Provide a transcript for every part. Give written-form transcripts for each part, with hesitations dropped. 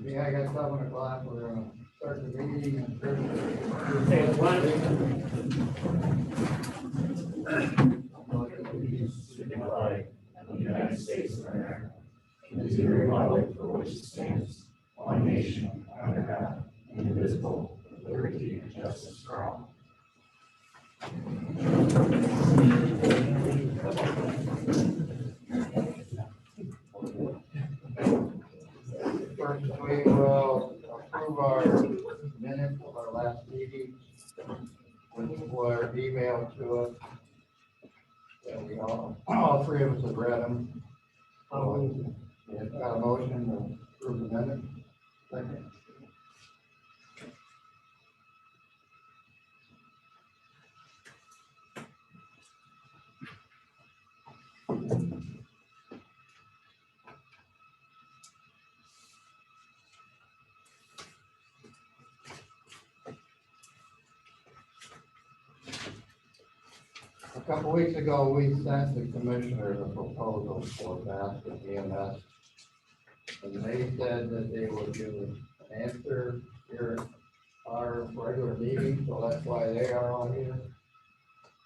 Yeah, I got 7 o'clock. We're gonna start the meeting. To the flag of the United States of America, and to the republic for which it stands, one nation under God, indivisible, with liberty and justice for all. First, we will approve our minutes of our last meeting, which were emailed to us. And we all 3 of us have read them. It's got a motion to approve the minutes. Second. A couple weeks ago, we sent the commissioners a proposal for Bascom EMS. And they said that they would give an answer here at our regular meeting, so that's why they are on here.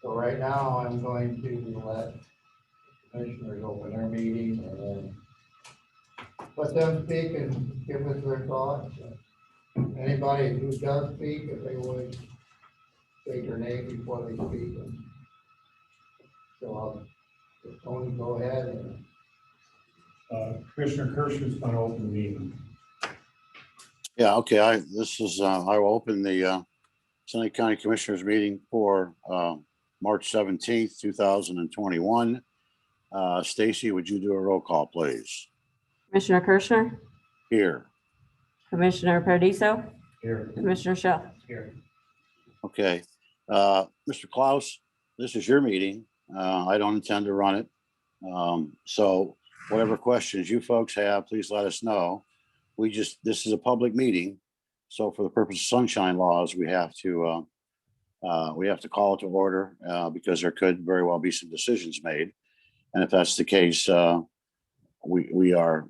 So right now, I'm going to let commissioners open their meeting and then let them speak and give us their thoughts. Anybody who does speak, if they would state their name before they speak. So if Tony, go ahead. And Commissioner Kirsch is going to open the meeting. Yeah, okay, I will open the Sunny County Commissioners meeting for March 17th, 2021. Stacy, would you do a roll call, please? Commissioner Kirschner, Here. Commissioner Paradiso, Here. Commissioner Shell. Here. Okay. Mr. Klaus, this is your meeting. I don't intend to run it. So whatever questions you folks have, please let us know. This is a public meeting. So for the purpose of sunshine laws, we have to call it to order because there could very well be some decisions made. And if that's the case, we are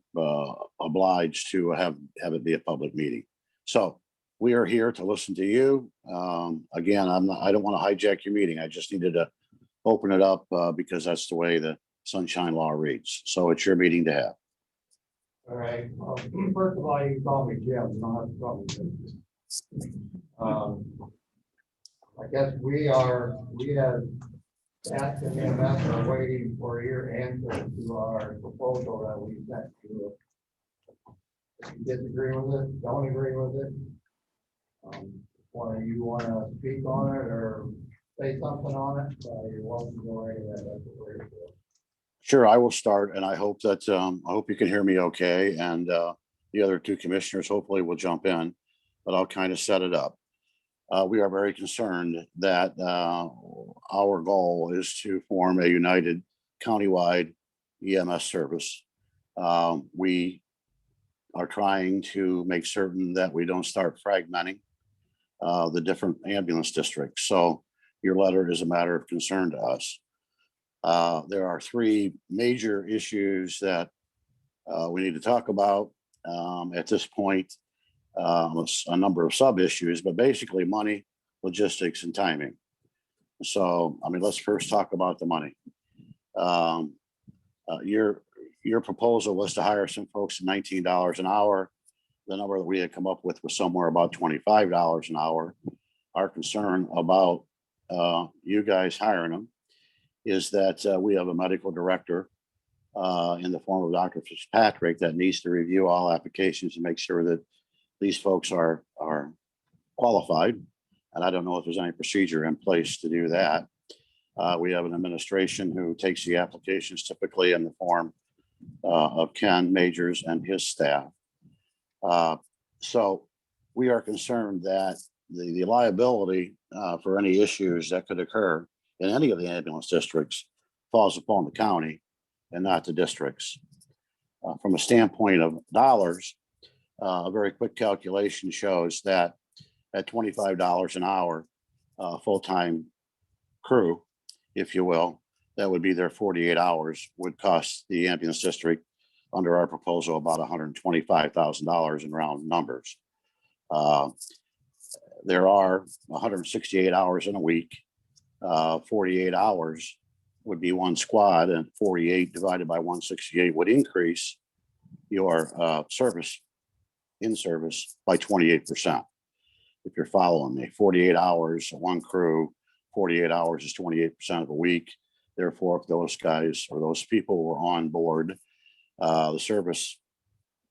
obliged to have it be a public meeting. So we are here to listen to you. Again, I don't want to hijack your meeting. I just needed to open it up because that's the way the sunshine law reads. So it's your meeting to have. all right, well, first of all, you can call me Jim, you don't have to call me Jim. I guess we have asked the EMS are waiting for your answer to our proposal that we sent to you. If you disagree with it, don't agree with it. You want to speak on it or say something on it, you're welcome to go right ahead. That's what we're here for. Sure, I will start, and I hope you can hear me okay, and the other 2 commissioners hopefully will jump in, but I'll kind of set it up. We are very concerned that our goal is to form a united countywide EMS service. We are trying to make certain that we don't start fragmenting the different ambulance districts. So your letter is a matter of concern to us. There are 3 major issues that we need to talk about at this point. A number of sub issues, but basically money, logistics, and timing. So, let's first talk about the money. Your proposal was to hire some folks at $19 an hour. The number that we had come up with was somewhere about $25 an hour. Our concern about you guys hiring them is that we have a medical director in the form of Dr. Fitzpatrick that needs to review all applications and make sure that these folks are qualified. And I don't know if there's any procedure in place to do that. We have an administration who takes the applications typically in the form of Ken Majors and his staff. So we are concerned that the liability for any issues that could occur in any of the ambulance districts falls upon the county and not the districts. From a standpoint of dollars, a very quick calculation shows that at $25 an hour, full-time crew, if you will, that would be their 48 hours, would cost the ambulance district under our proposal about $125,000 in round numbers. There are 168 hours in a week. 48 hours would be one squad, and 48 divided by 168 would increase your in service by 28%. If you're following me, 48 hours, one crew, 48 hours is 28% of a week. Therefore, if those guys or those people were on board, the service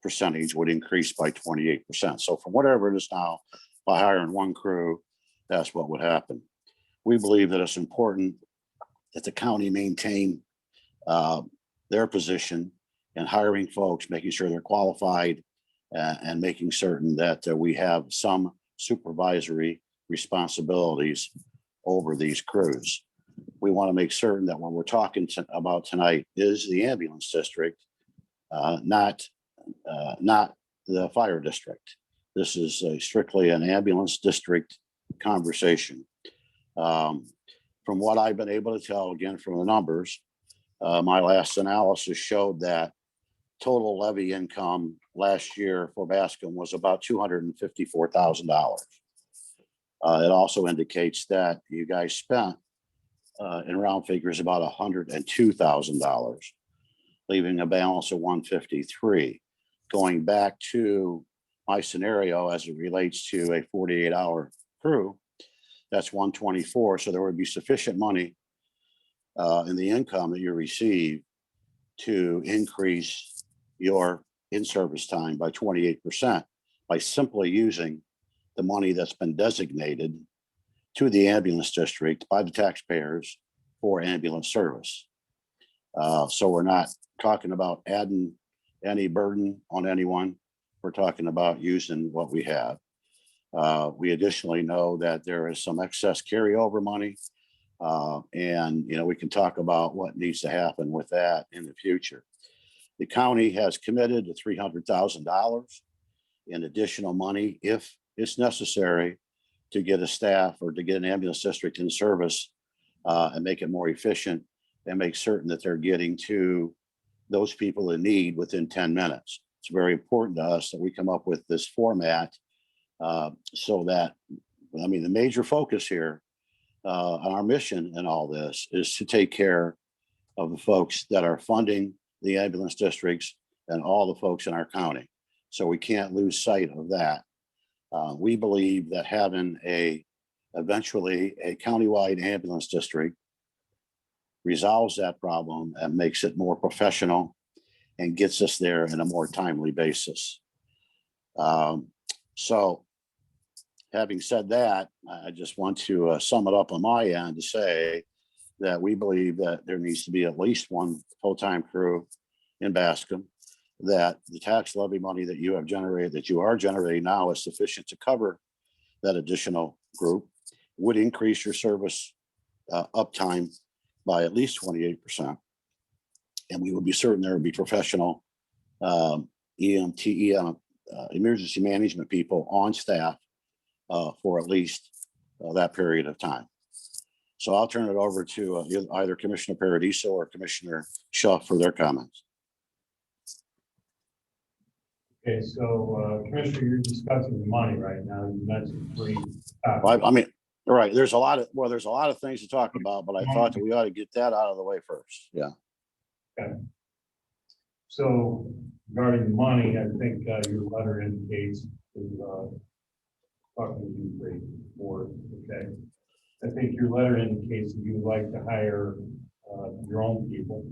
percentage would increase by 28%. So from whatever it is now, by hiring one crew, that's what would happen. We believe that it's important that the county maintain their position in hiring folks, making sure they're qualified, and making certain that we have some supervisory responsibilities over these crews. We want to make certain that when we're talking about tonight is the ambulance district, not the fire district. This is strictly an ambulance district conversation. From what I've been able to tell, again, from the numbers, my last analysis showed that total levy income last year for Bascom was about $254,000. It also indicates that you guys spent in round figures about $102,000, leaving a balance of $153,000. Going back to my scenario as it relates to a 48-hour crew, that's $124,000. So there would be sufficient money in the income that you receive to increase your in-service time by 28% by simply using the money that's been designated to the ambulance district by the taxpayers for ambulance service. So we're not talking about adding any burden on anyone. We're talking about using what we have. We additionally know that there is some excess carryover money, and we can talk about what needs to happen with that in the future. The county has committed to $300,000 in additional money if it's necessary to get a staff or to get an ambulance district in service and make it more efficient and make certain that they're getting to those people in need within 10 minutes. It's very important to us that we come up with this format so that, the major focus here on our mission in all this is to take care of the folks that are funding the ambulance districts and all the folks in our county. So we can't lose sight of that. We believe that having eventually a countywide ambulance district resolves that problem and makes it more professional and gets us there in a more timely basis. So having said that, I just want to sum it up on my end to say that we believe that there needs to be at least one full-time crew in Bascom, that the tax levy money that you are generating now is sufficient to cover that additional group, would increase your service uptime by at least 28%. And we would be certain there would be professional emergency management people on staff for at least that period of time. So I'll turn it over to either Commissioner Paradiso or Commissioner Schuff for their comments. Okay, so Commissioner, you're discussing the money right now. You mentioned three. All right. There's a lot of things to talk about, but I thought that we ought to get that out of the way first. Yeah. Okay. So regarding the money, I think your letter indicates talking to you great board. Okay. I think your letter indicates that you would like to hire your own people.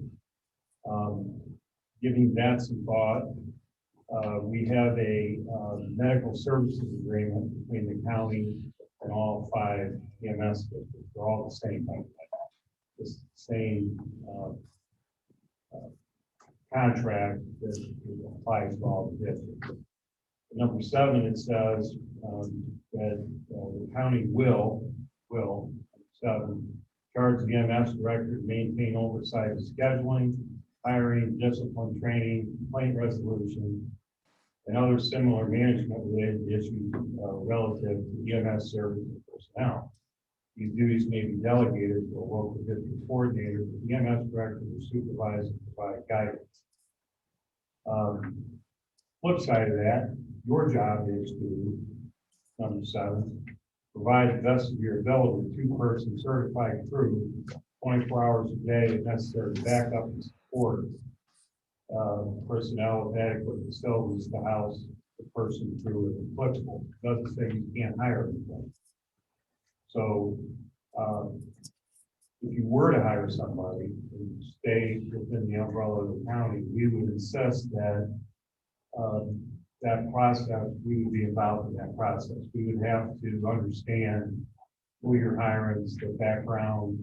Giving that some thought, we have a medical services agreement between the county and all 5 EMS districts. They're all the same, the same contract that applies to all the districts. Number 7, it says that the county will, 7, charge the EMS director to maintain oversight of scheduling, hiring, discipline training, complaint resolution, and other similar management-related issues relative to EMS service and personnel. These duties may be delegated to a local district coordinator, the EMS director to supervise and provide guidance. Flip side of that, your job is to, number 7, provide the best of your ability, 2-person certified crew, 24 hours a day, if necessary, backup and support personnel with adequate facilities to house the person through is applicable. It doesn't say you can't hire anyone. So if you were to hire somebody and stay within the umbrella of the county, we would insist that that process, we would be involved in that process. We would have to understand who you're hiring, the background,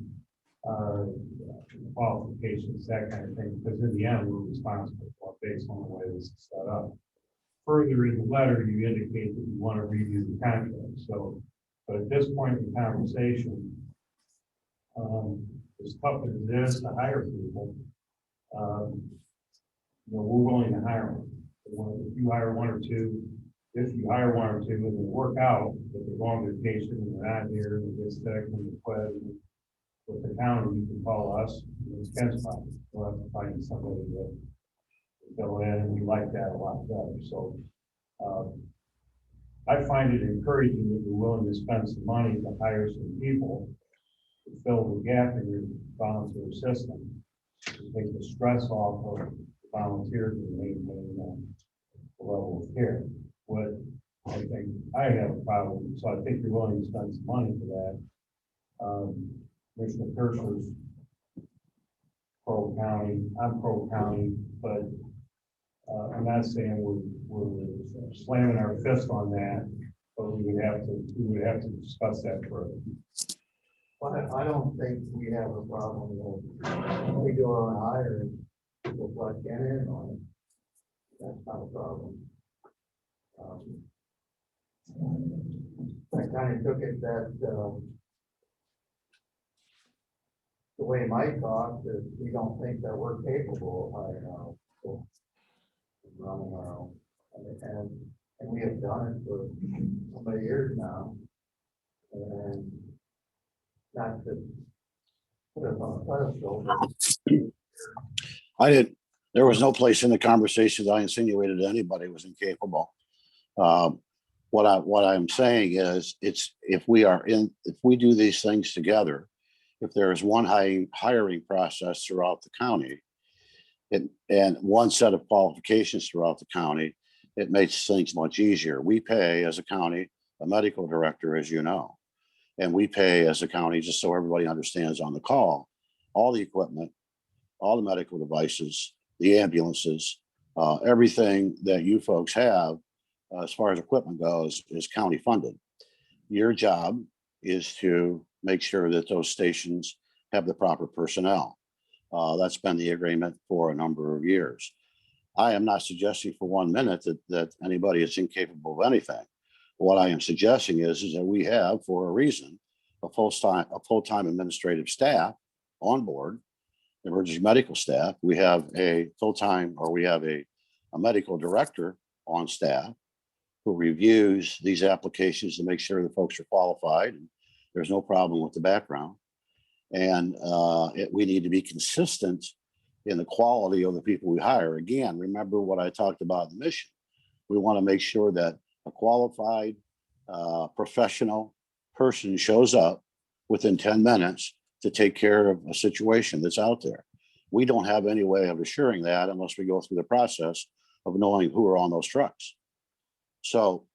qualifications, that kind of thing, because in the end, we're responsible for it based on the way this is set up. Further in the letter, you indicate that you want to review the contract. So, but at this point in the conversation, as tough as it is to hire people, we're willing to hire them. If you hire one or two and they work out, if they're on vacation and they're not here, and they get sick and they quit, with the county, you can call us, it's Ken's fine. We'll have to find somebody to go in, and we like that a lot better. So I find it encouraging that you're willing to spend some money to hire some people to fill the gap in your volunteer system, to take the stress off of the volunteers and maintain the level of care. What I think I have a problem with, so I think you're willing to spend some money for that. Commissioner Kirschner's pro-county, I'm pro-county, but I'm not saying we're slamming our fist on that, but we would have to discuss that further. But I don't think we have a problem with, we do our own hiring, people like get in on it. That's not a problem. I kind of took it that, the way Mike talked, is we don't think that we're capable of hiring our own people, running our own. And we have done it for so many years now. And not to put us on a pedestal, but There was no place in the conversation that I insinuated that anybody was incapable. What I'm saying is, if we do these things together, if there is one hiring process throughout the county, and one set of qualifications throughout the county, it makes things much easier. We pay as a county a medical director, as you know, and we pay as a county, just so everybody understands on the call, all the equipment, all the medical devices, the ambulances, everything that you folks have as far as equipment goes is county funded. Your job is to make sure that those stations have the proper personnel. That's been the agreement for a number of years. I am not suggesting for 1 minute that anybody is incapable of anything. What I am suggesting is that we have, for a reason, a full-time administrative staff on board, emergency medical staff. We have a full-time, or we have a medical director on staff who reviews these applications to make sure the folks are qualified and there's no problem with the background. And we need to be consistent in the quality of the people we hire. Again, remember what I talked about in the mission. We want to make sure that a qualified professional person shows up within 10 minutes to take care of a situation that's out there. We don't have any way of assuring that unless we go through the process of knowing who are on those trucks. So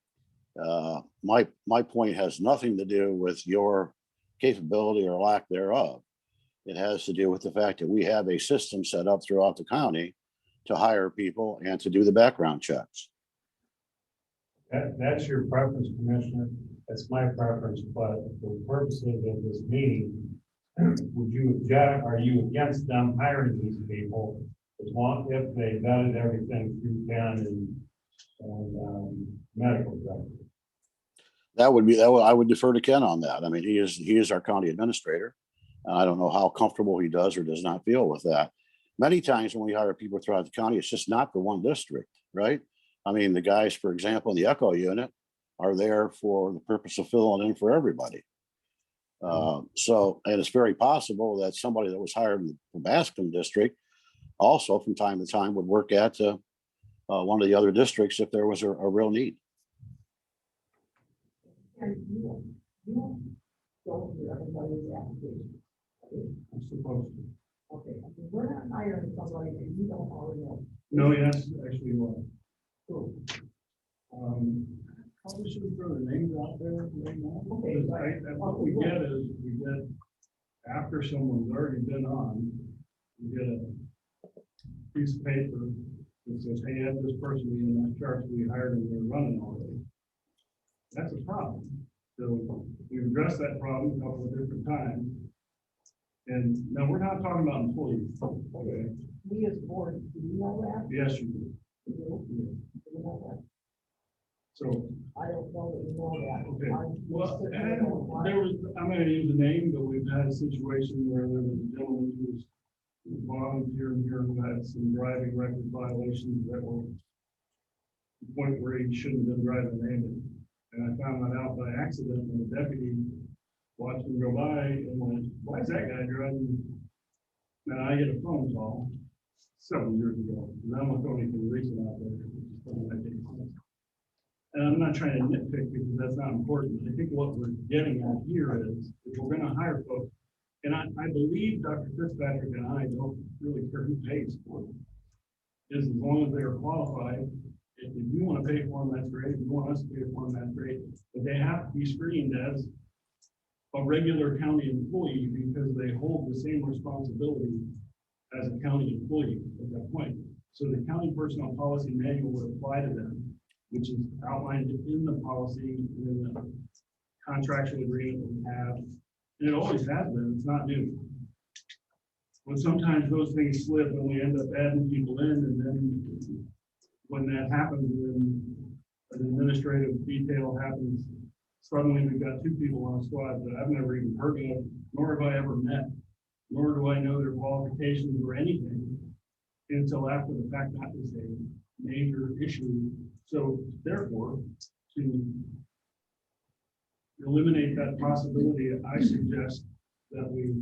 my point has nothing to do with your capability or lack thereof. It has to do with the fact that we have a system set up throughout the county to hire people and to do the background checks. That's your preference, Commissioner. That's my preference, but for the purposes of this meeting, would you object? Are you against them hiring these people as long if they vetted everything through Ken and and medical director. I would defer to Ken on that. I mean, he is our county administrator. And I don't know how comfortable he does or does not feel with that. Many times when we hire people throughout the county, it's just not for one district, right? I mean, the guys, for example, in the Echo unit are there for the purpose of filling in for everybody. So, and it's very possible that somebody that was hired in the Bascom district also from time to time would work at one of the other districts if there was a real need. And you don't hear everybody's application. I'm supposed to. Okay, I mean, we're not hiring somebody that you don't already know. No, yes, actually, well, Who? probably should throw the names out there right now. Okay, Because what we get is, after someone's already been on, we get a piece of paper that says, hey, have this person in that chart, we hired them, they're running already. That's a problem. So we've addressed that problem a couple of different times. And now we're not talking about employees. Okay. We as board, do you know that? Yes, you do. Do you know that? So, I don't know that you know that. okay. I'm Well, sitting and there going, why? there was, I'm gonna use a name, but we've had a situation where there was a gentleman who was volunteering here who had some driving record violations that were to the point where he shouldn't have been driving an ambulance. And I found that out by accident when the deputy watched him go by and went, why is that guy driving? And I get a phone call several years ago, and I'm not going anything recent out there. It's just not that big. And I'm not trying to nitpick because that's not important. I think what we're getting at here is if we're gonna hire folks, and I believe Dr. Fitzpatrick and I don't really care who pays for them. Is as long as they are qualified, if you want to pay for them, that's great. If you want us to pay for them, that's great. But they have to be screened as a regular county employee because they hold the same responsibility as a county employee at that point. So the county personnel policy manual would apply to them, which is outlined in the policy, in the contractual agreement that we have. And it always has been, it's not new. But sometimes those things slip and we end up adding people in, and then when that happens, then an administrative detail happens. Suddenly we've got 2 people on a squad that I've never even heard of, nor have I ever met, nor do I know their qualifications or anything until after the fact. That is a major issue. So therefore, to eliminate that possibility, I suggest that we,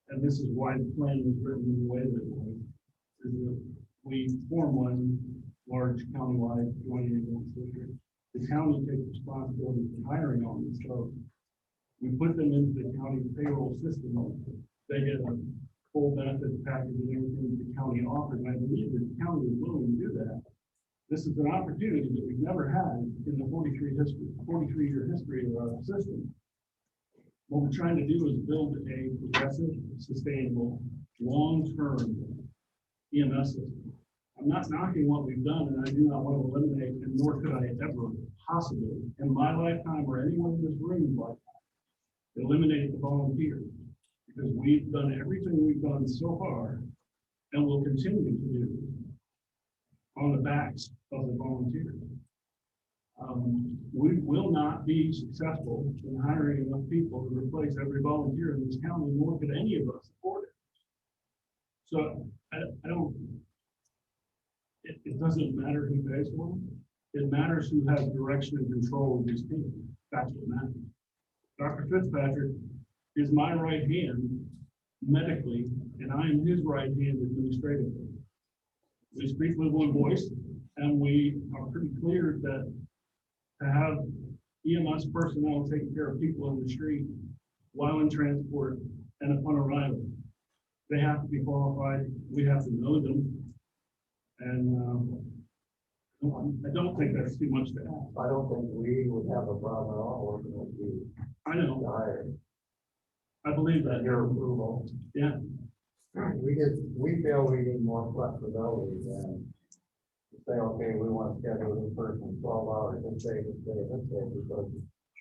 and this is why the plan was written in the way that it was, is that we form one large countywide joint ambulance district. The county takes responsibility for hiring all these folks. We put them into the county payroll system. They get a full benefits package and everything that the county offers. And I believe that the county is willing to do that. This is an opportunity that we've never had in the 43-year history of our system. What we're trying to do is build a progressive, sustainable, long-term EMS system. I'm not knocking what we've done, and I do not want to eliminate, and nor could I ever possibly, in my lifetime or anyone in this room's lifetime, eliminate the volunteers. Because we've done everything we've done so far, and will continue to do on the backs of the volunteers. We will not be successful in hiring enough people to replace every volunteer in this county, nor could any of us afford it. So I don't, it doesn't matter who pays for them. It matters who has direction and control of these people. That's what matters. Dr. Fitzpatrick is my right hand medically, and I am his right hand administratively. We speak with one voice, and we are pretty clear that to have EMS personnel taking care of people in the street while in transport and upon arrival, they have to be qualified. We have to know them. And I don't think that's too much to ask. I don't think we would have a problem at all working with you. I know. to hire. I believe that. Your approval. Yeah. We feel we need more flexibility than to say, okay, we want to schedule this person 12 hours, this day, because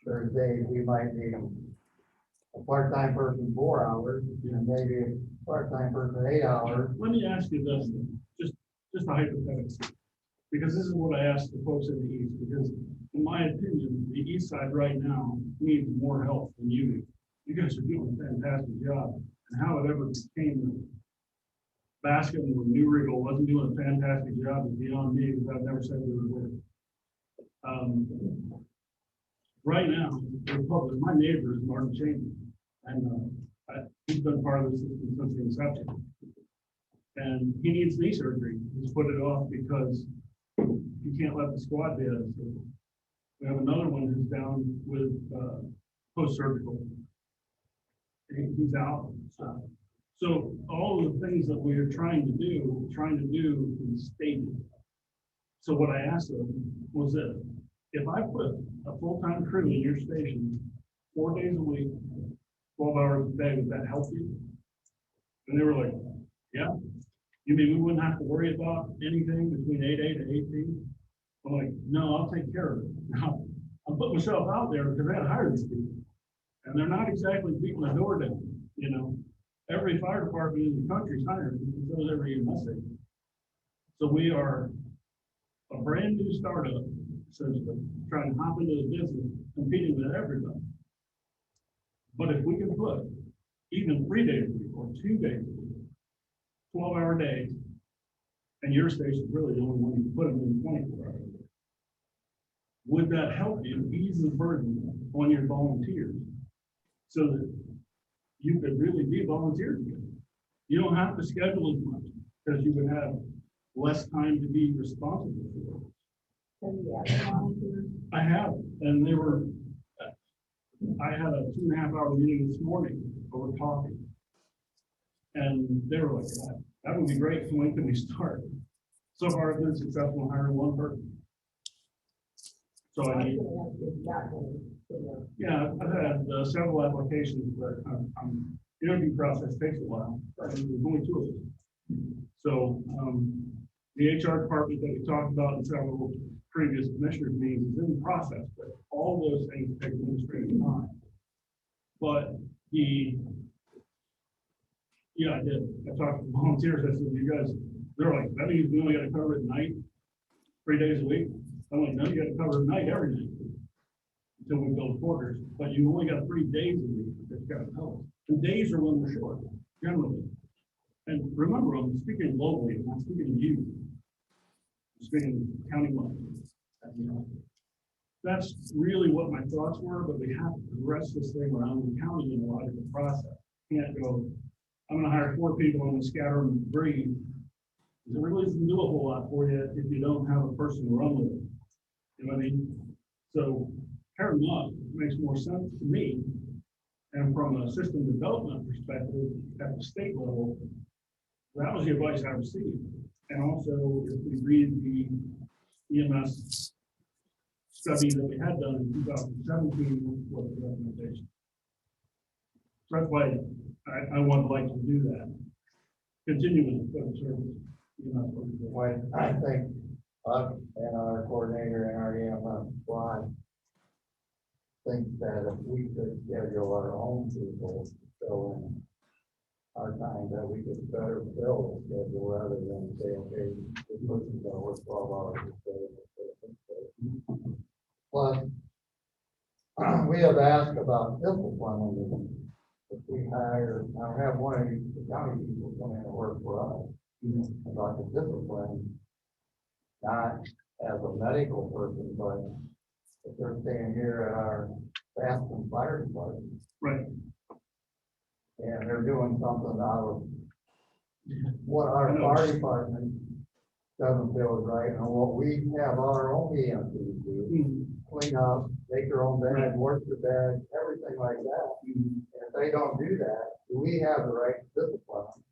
there's days we might need a part-time person 4 hours, and maybe a part-time person 8 hours. Let me ask you this, just a hypothetical. Because this is what I asked the folks in the east, because in my opinion, the east side right now needs more help than you do. You guys are doing a fantastic job, and how it ever became that Bascom or New Regal wasn't doing a fantastic job is beyond me, because I've never said they were. Right now, the public, my neighbor is Martin Chambers, and he's been part of the system since the inception. And he needs knee surgery. He's put it off because he can't let the squad do it. So we have another one who's down with post-surgical. He's out. So all of the things that we are trying to do is stated. So what I asked them was that if I put a full-time crew in your station 4 days a week, 12 hours a day, would that help you? And they were like, yeah. You mean we wouldn't have to worry about anything between 8A to 8B? I'm like, no, I'll take care of it. Now, I'll put myself out there because I had to hire these people. And they're not exactly beating the door down, you know. Every fire department in the country is hired, and so is every EMS station. So we are a brand new startup, essentially, trying to hop into the business, competing with everybody. But if we can put even 3 days a week or 2 days a week, 12-hour days, and your station's really the only one you can put them in 24 hours. Would that help you ease the burden on your volunteers so that you could really be volunteers again? You don't have to schedule as much because you would have less time to be responsible for it. I have, and they were, I had a 2.5-hour meeting this morning where we're talking. And they were like, that would be great. When can we start? So far, I've been successful in hiring one person. So I need, yeah, I've had several applications, but the interview process takes a while. There's only 2 of us. So the HR department that we talked about in several previous commissioners meetings is in the process, but all those things take administrative time. But yeah, I did. I talked to volunteers. I said, you guys, they're like, that means we only got to cover it at night, 3 days a week. I'm like, no, you got to cover it at night every night until we build quarters. But you only got 3 days a week that's got to cover. The days are when we're short, generally. And remember, I'm speaking globally, I'm not speaking to you. I'm speaking countywide. You know, that's really what my thoughts were, but we have to progress this thing around the county in a logical process. Can't go, I'm gonna hire 4 people, I'm gonna scatter them and breathe. It really doesn't do a whole lot for you if you don't have a person to run with it. You know what I mean? So pairing up makes more sense to me. And from a system development perspective at the state level, that was the advice I received. And also, if we read the EMS study that we had done in 2017, was the recommendation. So that's why I would like to do that. Continue with the service. When I think us and our coordinator and our EMS squad think that if we could schedule our own people to fill in our time, that we could better fill the schedule rather than say, okay, this person's gonna work 12 hours instead. Plus, we have asked about discipline. If we hire, I have one of the county people come in and work for us about the discipline, not as a medical person, but if they're staying here at our Bascom Fire Department. Right. And they're doing something out of what our fire department doesn't feel is right, and what we have our own EMTs do, clean up, make their own bed, work the bed, everything like that. And if they don't do that, do we have the right to discipline them?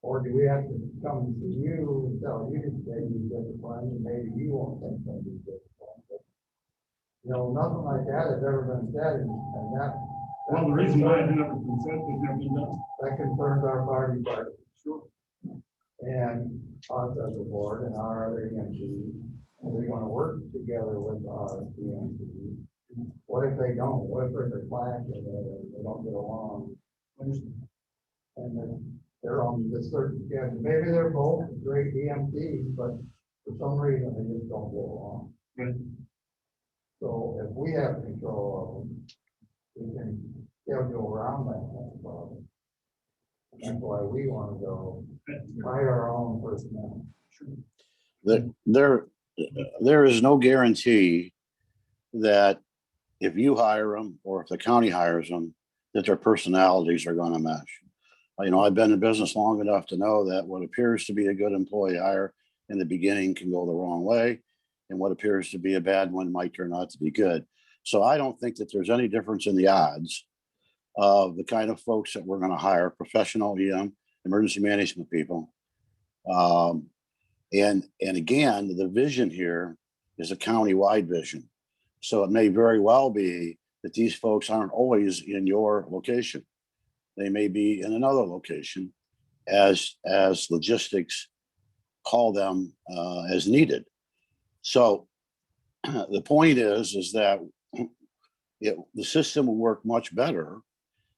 Or do we have to come to you and tell you to say you discipline, and maybe you won't think they'll be disciplined? But, you know, nothing like that has ever been said, and that. Well, the reason why it never been said is never been done. That concerns our fire department. Sure. And us as a board and our other EMTs, and we're gonna work together with our EMTs. What if they don't? What if there's a clash and they don't get along? And then they're on this certain schedule. Maybe they're both great EMTs, but For some reason, they just don't get along. Right. So if we have control of them, we can schedule around that problem. That's why we want to go hire our own personnel. There is no guarantee that if you hire them or if the county hires them, that their personalities are going to mesh. You know, I've been in business long enough to know that what appears to be a good employee hire in the beginning can go the wrong way, and what appears to be a bad one might turn out to be good. So I don't think that there's any difference in the odds of the kind of folks that we're going to hire, professional emergency management people. And again, the vision here is a county-wide vision. So it may very well be that these folks aren't always in your location. They may be in another location as logistics call them as needed. So the point is that the system will work much better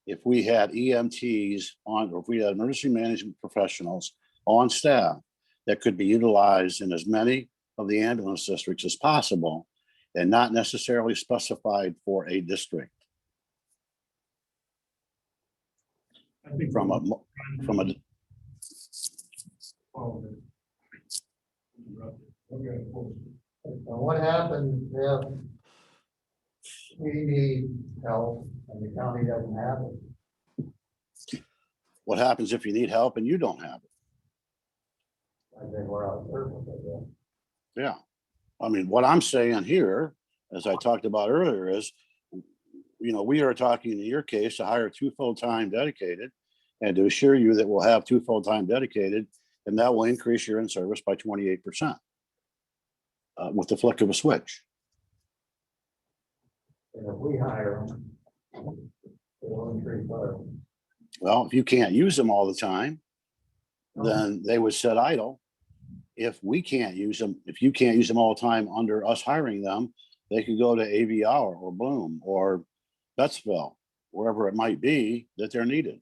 if we had EMTs on, or if we had emergency management professionals on staff that could be utilized in as many of the ambulance districts as possible and not necessarily specified for a district. I think From a Okay. And what happens if we need help and the county doesn't have it? what happens if you need help and you don't have it? I think we're out of service, I guess. Yeah. I mean, what I'm saying here, as I talked about earlier, is, you know, we are talking in your case to hire 2 full-time dedicated and to assure you that we'll have 2 full-time dedicated, and that will increase your in-service by 28% with the flick of a switch. And if we hire them, it'll increase our. Well, if you can't use them all the time, then they would sit idle. If we can't use them, if you can't use them all the time under us hiring them, they could go to AVR or Bloom or Bettsville, wherever it might be that they're needed.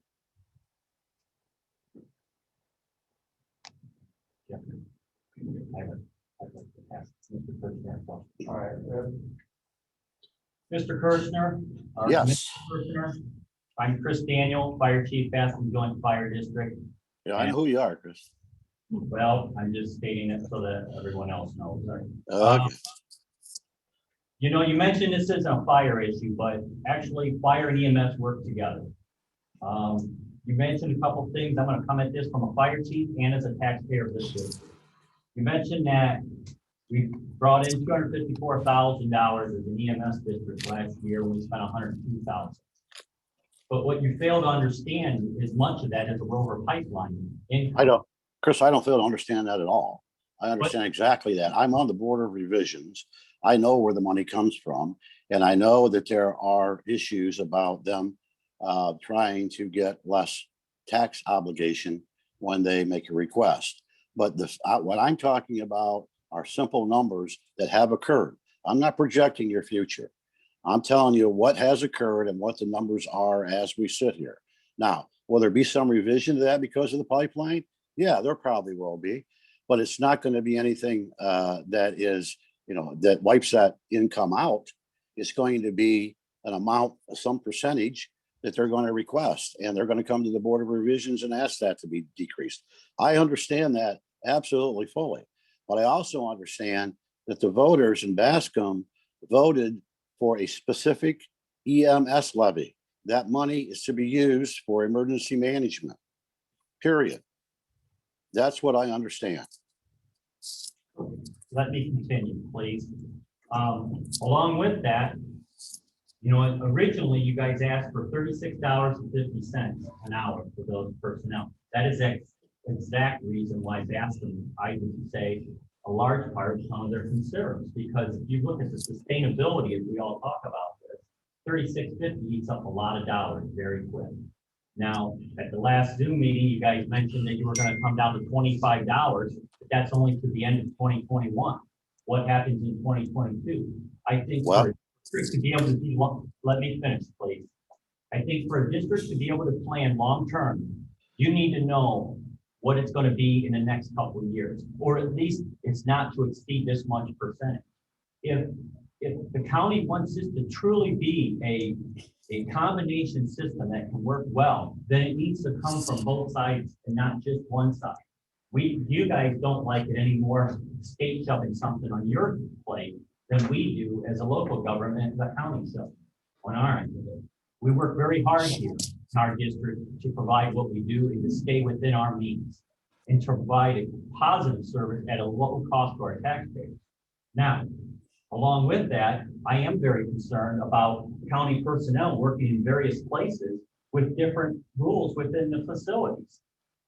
All right, Mr. Kirschner? or Yes. Commissioner Kirschner, I'm Chris Daniel, Fire Chief, Bascom Joint Fire District. Yeah, I know who you are, Chris. Well, I'm just stating it so that everyone else knows. Right? Okay. You know, you mentioned this isn't a fire issue, but actually fire and EMS work together. You mentioned a couple of things. I'm going to come at this from a fire chief and as a taxpayer of this district. You mentioned that we brought in $254,000 as an EMS district last year when we spent $102,000. But what you fail to understand is much of that is a Rover pipeline income. Chris, I don't feel to understand that at all. I understand exactly that. I'm on the board of revisions. I know where the money comes from, and I know that there are issues about them trying to get less tax obligation when they make a request. But what I'm talking about are simple numbers that have occurred. I'm not projecting your future. I'm telling you what has occurred and what the numbers are as we sit here. Now, will there be some revision to that because of the pipeline? Yeah, there probably will be, but it's not going to be anything that is, you know, that wipes that income out. It's going to be an amount, some percentage that they're going to request, and they're going to come to the Board of Revisions and ask that to be decreased. I understand that absolutely fully, but I also understand that the voters in Bascom voted for a specific EMS levy. That money is to be used for emergency management, period. That's what I understand. Let me continue, please. Along with that, you know, originally you guys asked for $36.50 an hour for those personnel. That is the exact reason why Bascom, I would say, a large part of some of their concerns, because if you look at the sustainability, as we all talk about this, $36.50 eats up a lot of dollars very quick. Now, at the last Zoom meeting, you guys mentioned that you were going to come down to $25, but that's only to the end of 2021. What happens in 2022? I think for a district to be able to be, let me finish, please. I think for a district to be able to plan long-term, you need to know what it's gonna be in the next couple of years, or at least it's not to exceed this much percentage. If the county wants this to truly be a combination system that can work well, then it needs to come from both sides and not just one side. You guys don't like it anymore, state shoving something on your plate than we do as a local government, the county system on our end of it. We work very hard here in our district to provide what we do and to stay within our means and to provide a positive service at a low cost to our taxpayers. Now, along with that, I am very concerned about county personnel working in various places with different rules within the facilities.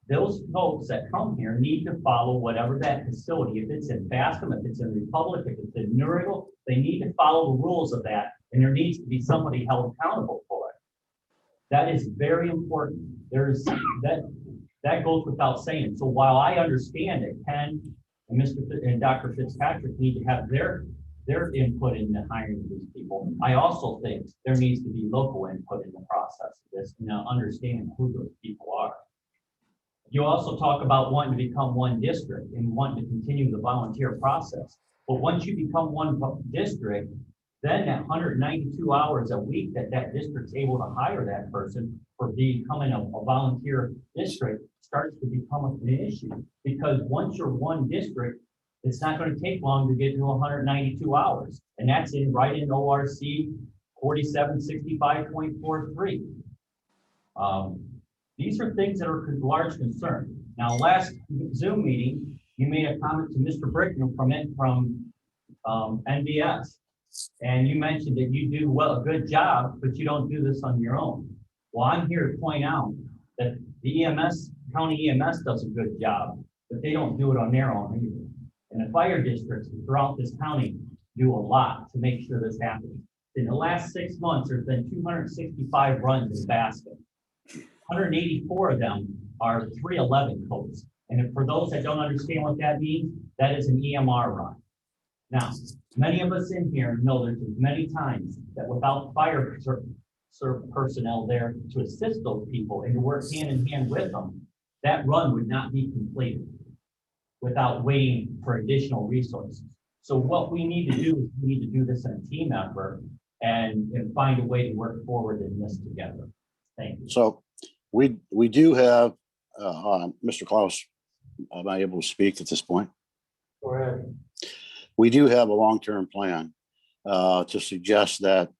Those folks that come here need to follow whatever that facility, if it's in Bascom, if it's in Republic, if it's in Newrigal, they need to follow the rules of that, and there needs to be somebody held accountable for it. That is very important. There's that goes without saying. So while I understand that Ken and and Dr. Fitzpatrick need to have their input in the hiring of these people, I also think there needs to be local input in the process of this, and understand who those people are. You also talk about wanting to become one district and wanting to continue the volunteer process. But once you become one district, then that 192 hours a week that district's able to hire that person for becoming a volunteer district starts to become an issue. Because once you're one district, it's not going to take long to get to 192 hours. And that's right in ORC 4765.43. These are things that are a large concern. Now, last Zoom meeting, you made a comment to Mr. Brickman from NBS. And you mentioned that you do a good job, but you don't do this on your own. Well, I'm here to point out that the county EMS does a good job, but they don't do it on their own either. And the fire districts throughout this county do a lot to make sure this happens. In the last 6 months, there's been 265 runs in Bascom. 184 of them are 311 codes. And for those that don't understand what that means, that is an EMR run. Now, many of us in here know there's many times that without fire personnel there to assist those people and to work hand in hand with them, that run would not be completed without waiting for additional resources. So what we need to do is we need to do this in a team effort and find a way to work forward in this together. Thank you. So we do have, Mr. Klaus, am I able to speak at this point? Go ahead. We do have a long-term plan to suggest that,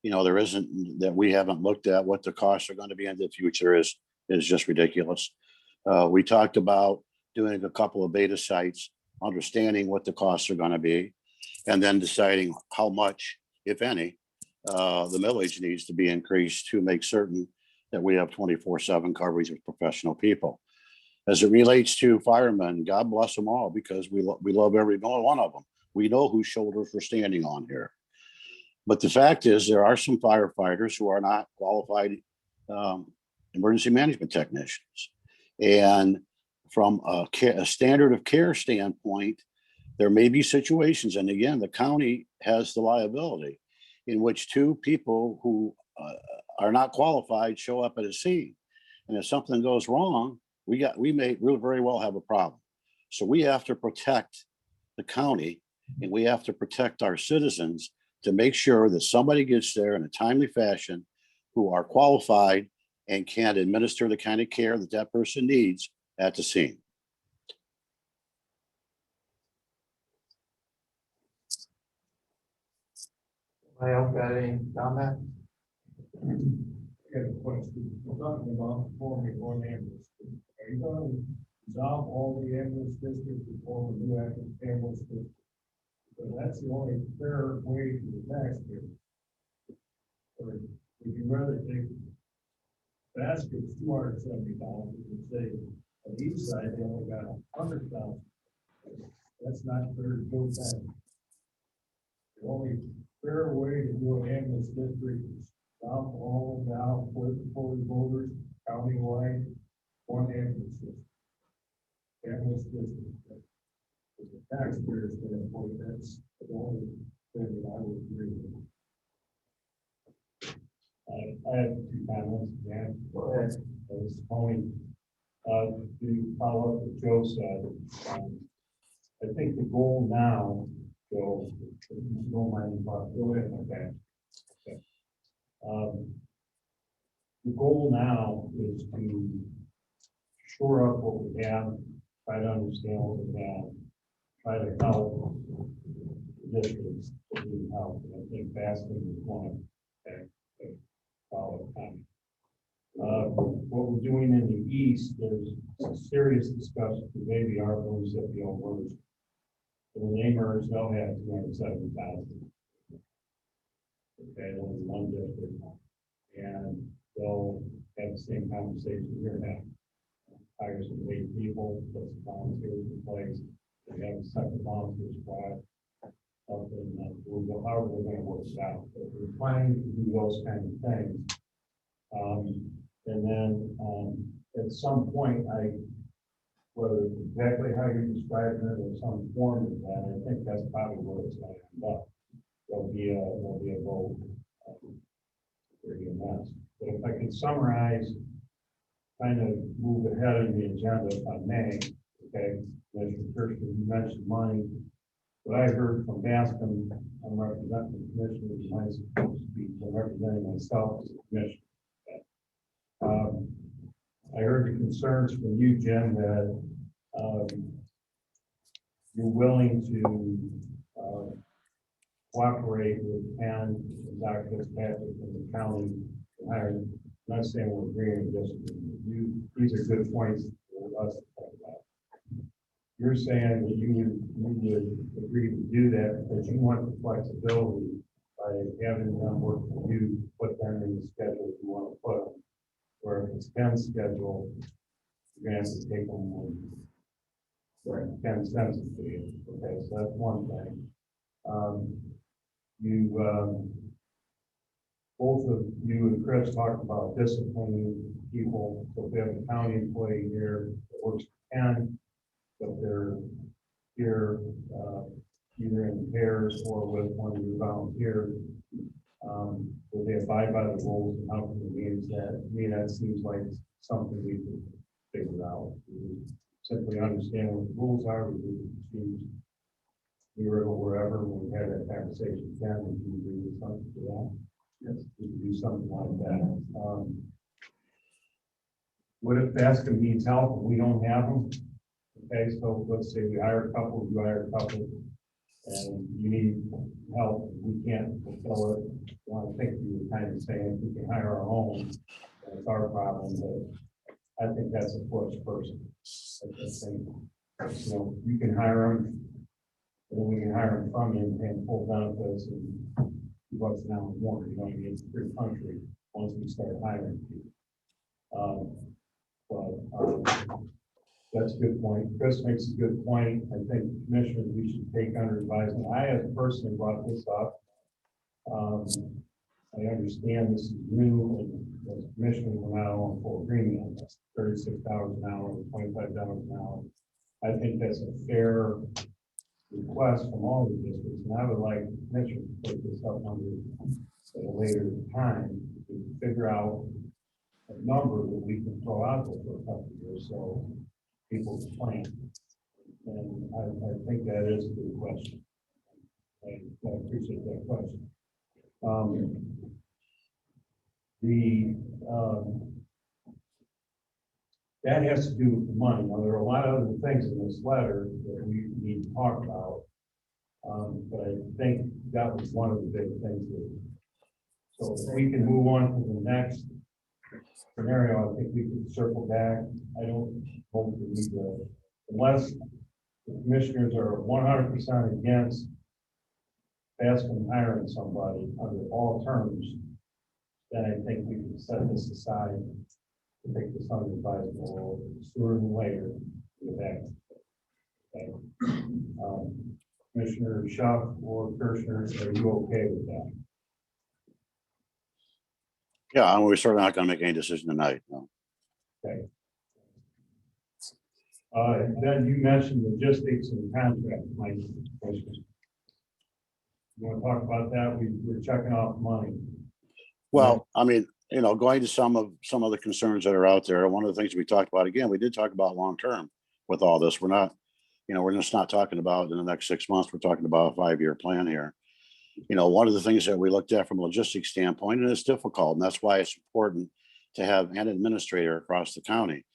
there isn't, that we haven't looked at what the costs are going to be in the future is just ridiculous. We talked about doing a couple of beta sites, understanding what the costs are going to be, and then deciding how much, if any, the millage needs to be increased to make certain that we have 24/7 coverage with professional people. As it relates to firemen, God bless them all, because we love every one of them. We know whose shoulders we're standing on here. But the fact is, there are some firefighters who are not qualified emergency management technicians. And from a standard of care standpoint, there may be situations, and again, the county has the liability, in which two people who are not qualified show up at a scene. And if something goes wrong, we may very well have a problem. So we have to protect the county, and we have to protect our citizens to make sure that somebody gets there in a timely fashion, who are qualified and can administer the kind of care that that person needs at the scene. Anybody else got any comment? I got a question. We're talking about forming one ambulance. Are you going to dissolve all the ambulance districts and form a new ambulance district? Because that's the only fair way to the taxpayer. Or would you rather take Bascom's $270 and say on each side they only got $100,000? That's not fair to both sides. The only fair way to do an ambulance district is stop all down with voters, countywide, one ambulance system. Ambulance district. From the taxpayers standpoint, that's the only thing that I would agree with. I have two comments, Dan. Go ahead. As Tony To follow up what Joe said, I think the goal now, Joe, if you don't mind, go ahead, okay. Okay. The goal now is to shore up what we have, try to understand what we have, try to help the districts that need help. And I think Bascom is one. Okay. Follow time. What we're doing in the east, there's some serious discussion, maybe our ones that be merged. When they merge, they'll have 270,000. Okay, only one district, and they'll have the same conversation we're having. Hire some 8 people, put some volunteers in place, they have a second volunteer squad. Something that however we're going to work it out. But we're planning to do those kind of things. And then at some point, whether it's exactly how you're describing it or some form of that, I think that's probably where it's going to end up. There'll be a vote. But if I can summarize, kind of move ahead in the agenda if I may, okay? Mr. Kirsten, you mentioned money. What I heard from Bascom, I'm representing the commissioners, and I'm supposed to be representing myself as a commissioner. I heard the concerns from you, Jim, that you're willing to cooperate with Ken and Dr. Fitzpatrick and the county. I'm not saying we're agreeing with this. These are good points for us to talk about. You're saying that you would agree to do that because you want the flexibility by having them work for you, put them in the schedule you want to put them. Or if it's Ken's schedule, you're going to have to take them when Ken sends it to you. Okay, so that's one thing. Both of you and Chris talked about disciplining people. So if we have a county employee here that works for Ken, but they're here either in pairs or with one of your volunteers, will they abide by the rules and how can we manage that? To me, that seems like something we could figure out. We simply understand what the rules are. We choose here or wherever when we have that conversation. Can we do something for that? Yes, we can do something like that. What if Bascom needs help and we don't have them? Okay, so let's say we hire a couple, you hire a couple, and you need help, we can't fulfill it. Well, I think you were kind of saying we can hire our own, that's our problem, but I think that's a push person. You know, you can hire them, and then we can hire them from you and pay full benefits and $2 an hour more, you know, it's a free country once we start hiring people. That's a good point. Chris makes a good point. I think commissioners, we should take under advisement. I have personally brought this up. I understand this is new, and as commissioners, we're not all in full agreement on this. $36 an hour, $25 an hour. I think that's a fair request from all the districts, and I would like commissioners to take this up under at a later time to figure out a number that we can throw out there for a couple of years. So people's plan. And I think that is a good question. I appreciate that question. That has to do with the money. Now, there are a lot of other things in this letter that we need to talk about. But I think that was one of the big things. So if we can move on to the next scenario, I think we can circle back. I don't hope that we do, unless the commissioners are 100% against Bascom hiring somebody under all terms, then I think we can set this aside to take this under advisement sooner than later. Okay. Commissioner Schaaf or Kirschner, are you okay with that? Yeah, and we're certainly not going to make any decision tonight. No. Okay. Then you mentioned logistics and contract, Mike. You want to talk about that? We're checking off money. Well, I mean, going to some of the concerns that are out there, one of the things we talked about, again, we did talk about long-term with all this. We're not, we're just not talking about in the next 6 months. We're talking about a 5-year plan here. One of the things that we looked at from a logistics standpoint, and it's difficult, and that's why it's important to have an administrator across the county.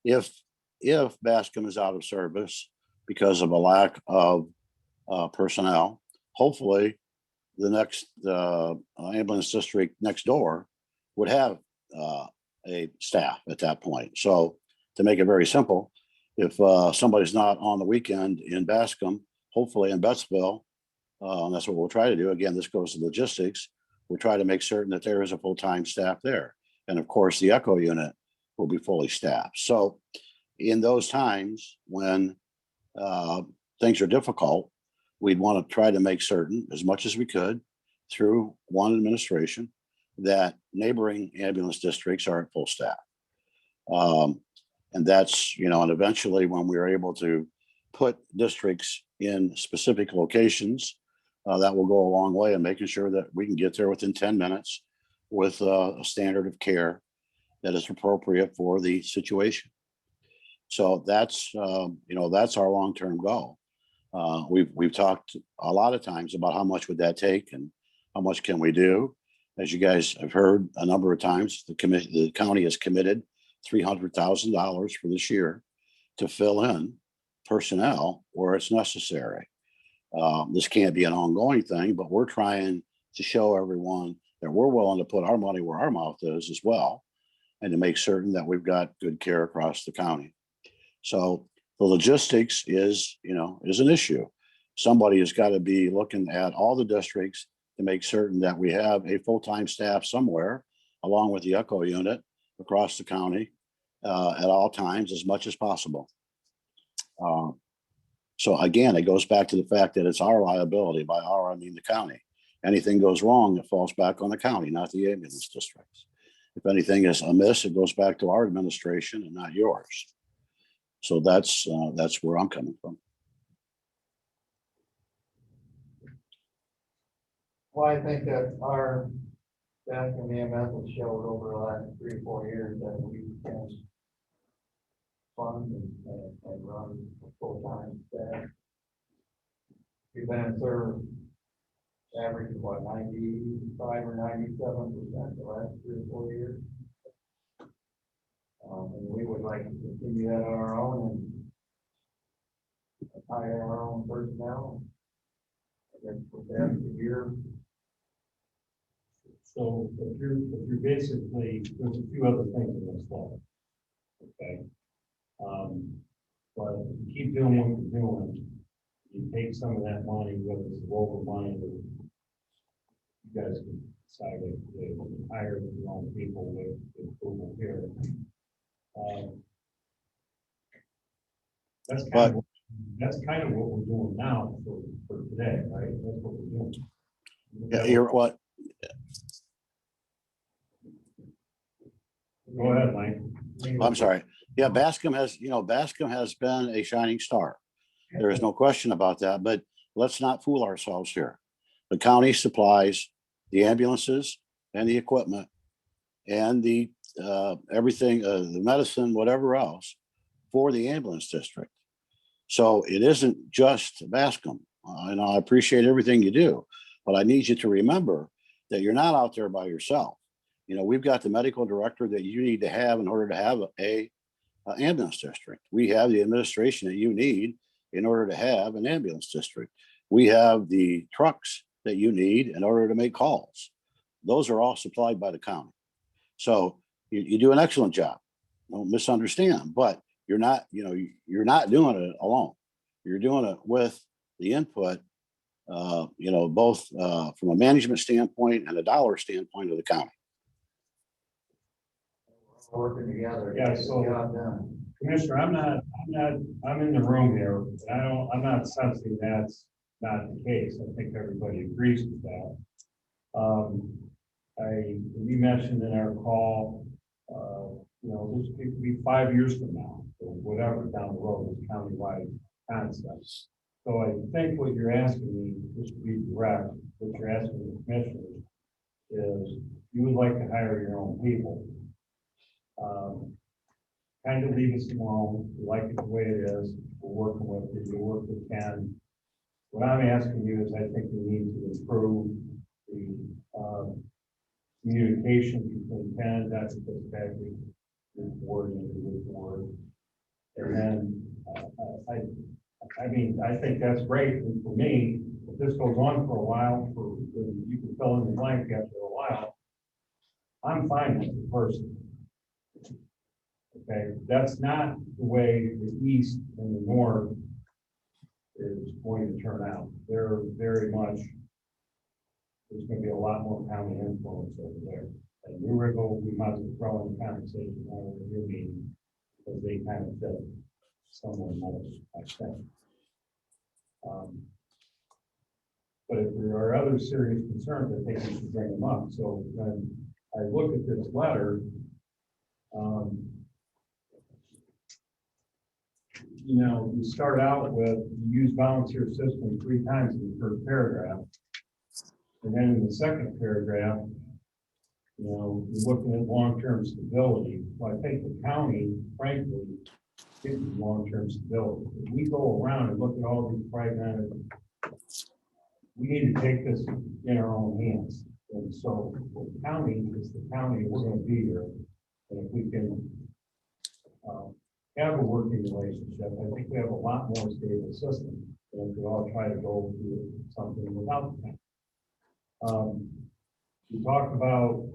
If Bascom is out of service because of a lack of personnel, hopefully the next ambulance district next door would have a staff at that point. So to make it very simple, if somebody's not on the weekend in Bascom, hopefully in Bettsville, and that's what we'll try to do. Again, this goes to logistics. We'll try to make certain that there is a full-time staff there. And of course, the Echo unit will be fully staffed. So in those times when things are difficult, we'd want to try to make certain as much as we could through one administration that neighboring ambulance districts are at full staff. And that's, and eventually when we are able to put districts in specific locations, that will go a long way in making sure that we can get there within 10 minutes with a standard of care that is appropriate for the situation. So that's, that's our long-term goal. We've talked a lot of times about how much would that take and how much can we do. As you guys have heard a number of times, the county has committed $300,000 for this year to fill in personnel where it's necessary. This can't be an ongoing thing, but we're trying to show everyone that we're willing to put our money where our mouth is as well, and to make certain that we've got good care across the county. So the logistics is an issue. Somebody has got to be looking at all the districts to make certain that we have a full-time staff somewhere, along with the Echo unit across the county at all times as much as possible. So again, it goes back to the fact that it's our liability. By our, I mean the county. Anything goes wrong, it falls back on the county, not the ambulance districts. If anything is amiss, it goes back to our administration and not yours. So that's where I'm coming from. Well, I think that our Bascom EMS has showed over the last 3 or 4 years that we can fund and run a full-time staff. We've been in service average of what, 95 or 97% the last 3 or 4 years. And we would like to continue that on our own and hire our own personnel. I guess for the year. So if you're basically, there's a few other things in this law. Okay. But if you keep doing what you're doing, you take some of that money, whether it's the local money, or you guys can decide if they hire the wrong people with approval here. That's kind of what we're doing now for today, right? That's what we're doing. Yeah, you're what? Go ahead, Mike. I'm sorry. Yeah, Bascom has been a shining star. There is no question about that, but let's not fool ourselves here. The county supplies the ambulances and the equipment and the everything, the medicine, whatever else for the ambulance district. So it isn't just Bascom. And I appreciate everything you do, but I need you to remember that you're not out there by yourself. We've got the medical director that you need to have in order to have a ambulance district. We have the administration that you need in order to have an ambulance district. We have the trucks that you need in order to make calls. Those are all supplied by the county. So you do an excellent job. Don't misunderstand, but you're not doing it alone. You're doing it with the input, both from a management standpoint and a dollar standpoint of the county. Working together. Yeah, so Commissioner, I'm in the room here, and I'm not sensing that's not the case. I think everybody agrees with that. We mentioned in our call, this could be 5 years from now, or whatever down the road, this countywide concept. So I think what you're asking me, just to be direct, what you're asking the commissioners is you would like to hire your own people. Kind of leave us alone. We like it the way it is. We're working with you. You work with Ken. What I'm asking you is, I think we need to improve the communication between Ken, Dr. Fitzpatrick, the coordinator with the board. And then, I mean, I think that's great. And for me, if this goes on for a while, you can fill in the blank after a while, I'm fine with the person. Okay, that's not the way the east and the north is going to turn out. They're very much, there's going to be a lot more county influence over there. And New River, we might as well throw in the conversation over your meeting, because they kind of fit someone else, I think. But if there are other serious concerns, I think we should bring them up. So when I look at this letter, you know, you start out with, you use volunteer system 3 times in the first paragraph. And then in the second paragraph, you know, you're looking at long-term stability. Well, I think the county, frankly, gives you long-term stability. If we go around and look at all these fragmented, we need to take this in our own hands. And so the county is the county, we're going to be here. And if we can have a working relationship, I think we have a lot more stable system than if we all try to go through something without that. We talked about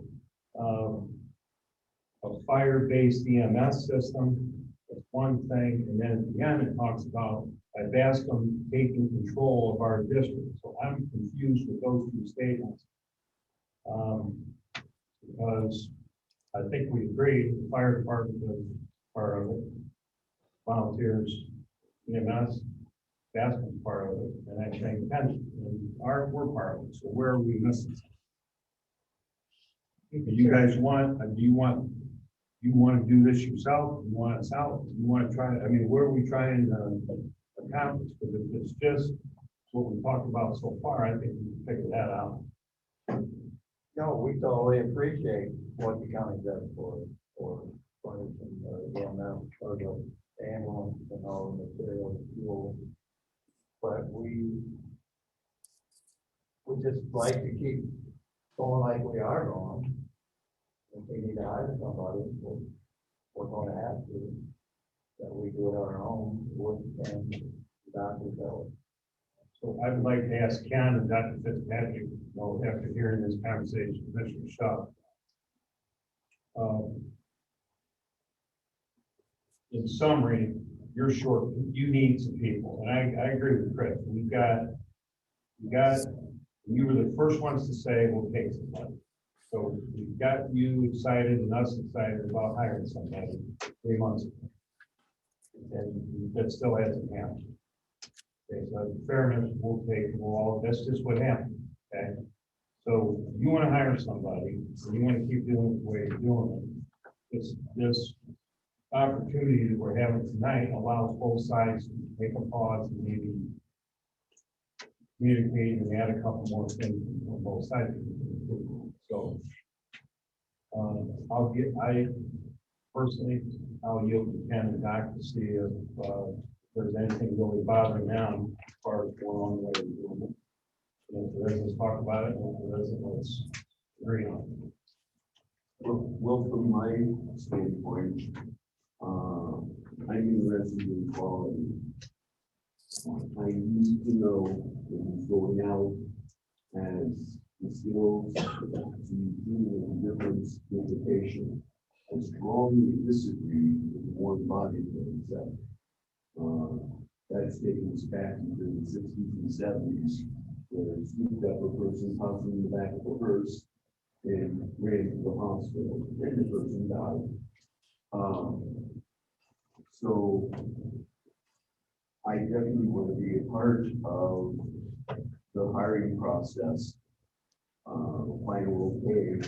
a fire-based EMS system. That's one thing, and then at the end it talks about Bascom taking control of our district. So I'm confused with those 2 statements, because I think we agreed the fire department was part of it, volunteers, EMS, Bascom's part of it, and I think pension, and we're part of it. So where are we missing? Do you guys want? Do you want to do this yourself? You want us out? You want to try? I mean, where are we trying to accomplish? Because if it's just what we talked about so far, I think we can figure that out. No, we totally appreciate what the county does for instance, the EMS or the ambulance and all the material, fuel. But we just like to keep going like we are going. If we need to hire somebody, we're going to have to. That we do it on our own, and doctors help. So I would like to ask Ken and Dr. Fitzpatrick, you know, after hearing this conversation, Commissioner Shaw. In summary, you're short, you need some people, and I agree with Chris. You were the first ones to say, we'll take somebody. So we got you excited and us excited about hiring somebody 3 months ago. And that still hasn't happened. Okay, so fairness, that's just what happened. Okay. So you want to hire somebody, and you want to keep doing it the way you're doing it. This opportunity that we're having tonight allows both sides to take a pause and maybe communicate and add a couple more things on both sides. So I'll yield to Ken and Doc to see if there's anything really bothering them as far as going on the way we're doing it. And if there is, let's talk about it, and if there isn't, let's agree on it. Well, from my standpoint, I'm interested in quality. I need to know that he's going out as the skills to do the difference implication. I strongly disagree with one body that said that's taking us back into the 60s and 70s, where you've got a person punched in the back of a hearse and ran to the hospital, and the person died. So I definitely want to be a part of the hiring process, final okay,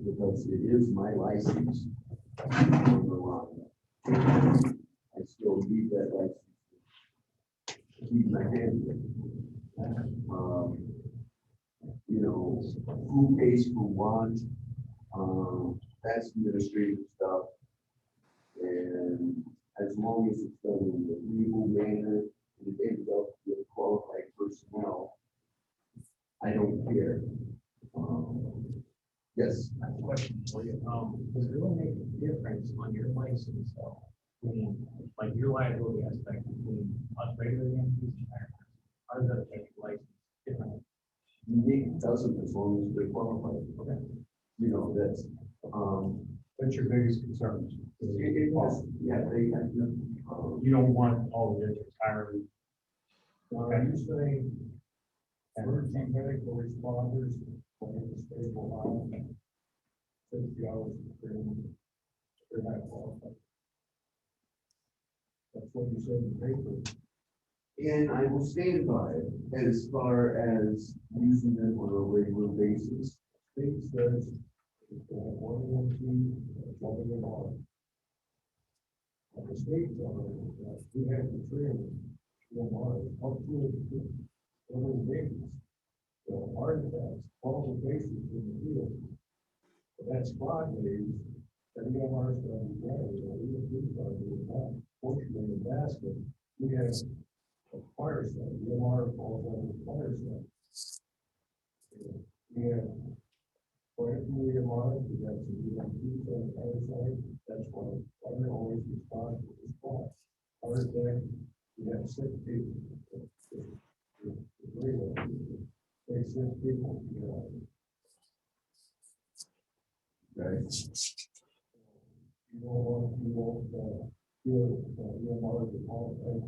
because it is my license. I still need that license to keep my hand in. You know, who pays for what, that's administrative stuff. And as long as it's done in a legal manner, and it ends up with qualified personnel, I don't care. Yes. I have a question for you. Does it really make a difference on your license though? Between, like your liability aspect between us regular entities and firefighters? How does that affect your license differently? It doesn't as long as they're qualified. Okay. You know, that's, What's your biggest concern? yeah, they have, You don't want all the retirees. Are you saying emergency medical responders will get a stable line? 60 hours of training, they're not qualified. That's what you said in the paper. and I will stand by it as far as using them on a regular basis. State says if they have one EMT, one of them on. And the state, we have to train EMR up to every basis. So heart attacks, complications in the field. But that's squad days, that EMR is going to be ready, or EMT is going to be ready. Fortunately, in Bascom, we have a fire site, EMR falls under the fire site. We have quite a few EMRs, we got some EMTs on the fire site, that's why fire always responds to the spot. Heart attack, we have 6 people. They 6 people, you know. Right. You won't feel EMR at all, right?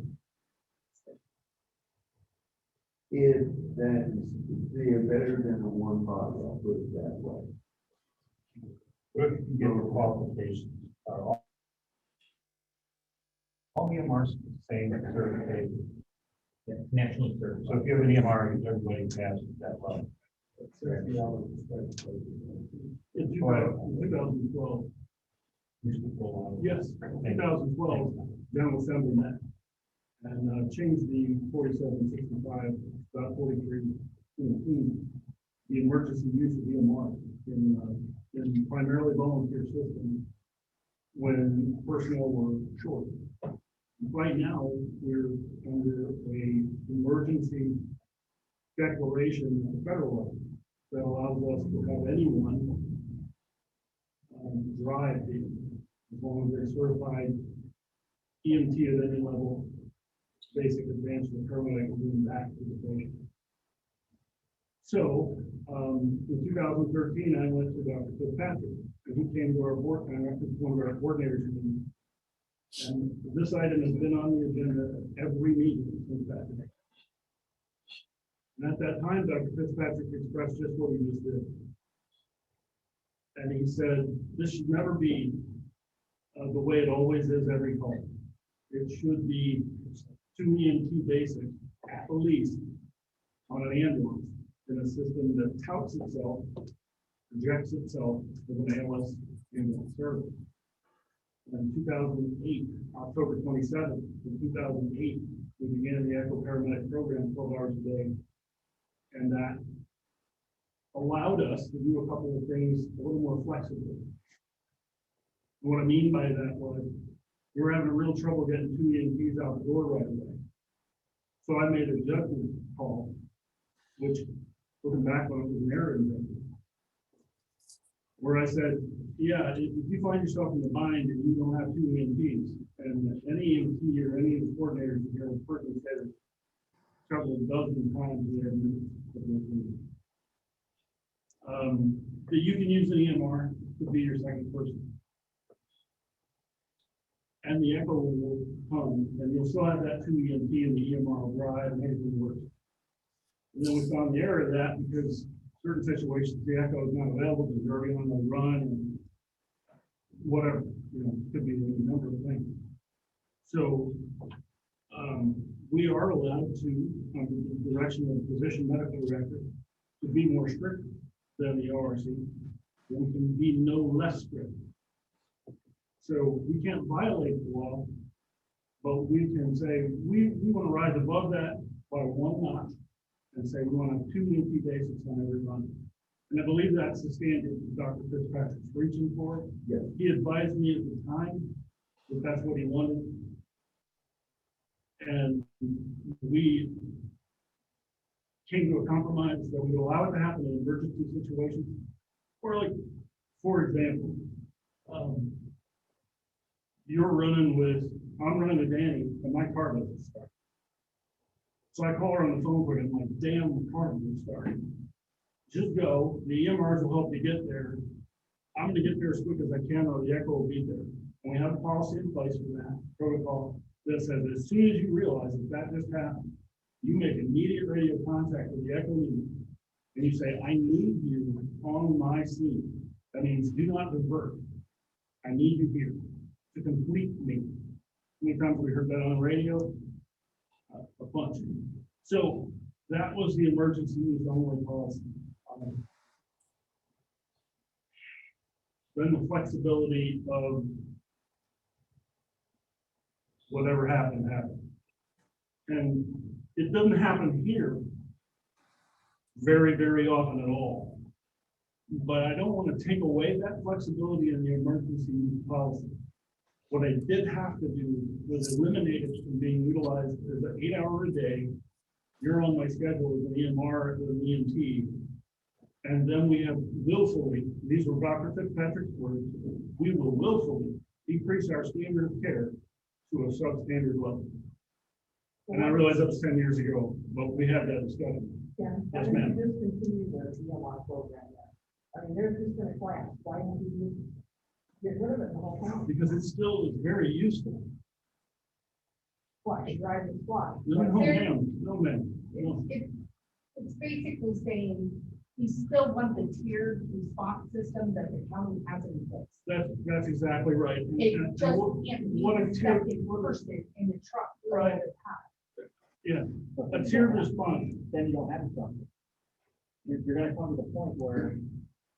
If that is, they are better than the one body, I'll put it that way. What if you can get the qualifications? Are all EMRs the same certification? National service. So if you have an EMR, everybody passes that level. 60 hours. In 2012, Used to go on. yes, 2012, General Assembly met and changed the 4765, about 43, to include the emergency use of EMR in primarily volunteer systems when personnel were short. Right now, we're under a emergency declaration at the federal level that allows us to have anyone drive the, as long as they're certified EMT at any level, basic, advanced, or paramedic, moving back to the patient. So, in 2013, I went to Dr. Fitzpatrick, and he came to our board, and I went to one of our coordinators meetings. And this item has been on the agenda at every meeting since that day. And at that time, Dr. Fitzpatrick expressed just what he just did. And he said, this should never be the way it always is every call. It should be 2 EMT basic, at least, on an ambulance, in a system that touts itself, projects itself as an ALS ambulance service. In 2008, October 27th, in 2008, we began the Echo Paramedic program 12 hours a day. And that allowed us to do a couple of things a little more flexibly. And what I mean by that was, we were having real trouble getting 2 EMTs out the door right away. So I made a judgment call, which, looking back on it, was an error in judgment, where I said, yeah, if you find yourself in the bind and you don't have 2 EMTs, and any EMT or any of the coordinators here in person said trouble a dozen times in their minutes. That you can use an EMR to be your second person. And the echo will come, and you'll still have that 2 EMT and the EMR will drive and everything works. And then we found the error of that because certain situations, the echo is not available because they're already on the run and whatever, could be any number of things. So we are allowed to, under the direction of the physician medical director, to be more strict than the ORC. We can be no less strict. So we can't violate the law, but we can say, we want to rise above that by 1 notch and say we want to have 2 EMT basics on every run. And I believe that's the standard Dr. Fitzpatrick's reaching for. Yes. He advised me at the time that that's what he wanted. And we came to a compromise that we would allow it to happen in emergency situations. Or like, for example, I'm running with Danny and my car doesn't start. So I call her on the phone quick and I'm like, damn, the car doesn't start. Just go, the EMRs will help you get there. I'm gonna get there as quick as I can or the echo will be there. And we have a policy in place for that protocol that says as soon as you realize that just happened, you make immediate radio contact with the echo unit. And you say, I need you on my scene. That means do not divert. I need you here to complete me. How many times have we heard that on the radio? A bunch. So that was the emergency use only policy. Then the flexibility of whatever happened, happened. And it doesn't happen here very, very often at all. But I don't want to take away that flexibility in the emergency use policy. What I did have to do was eliminate it from being utilized as an 8-hour a day. You're on my schedule as an EMR, as an EMT. And then we have willfully, these were Dr. Fitzpatrick's words, we will willfully decrease our standard of care to a substandard level. And I realize that was 10 years ago, but we had that discussion. Yeah, Yes, I mean, ma'am. just continue the EMR program there. I mean, they're just gonna collapse. Why don't you get rid of it the whole time? Because it still is very useful. What, driving squad? No, ma'am, no, ma'am. No. It's basically saying we still want the tiered response system that the county has in place. That's exactly right. It And just what- can't be what a tier- expected person in the truck all Right. the time. Yeah, a tiered response. Then you don't have a truck. You're gonna come to the point where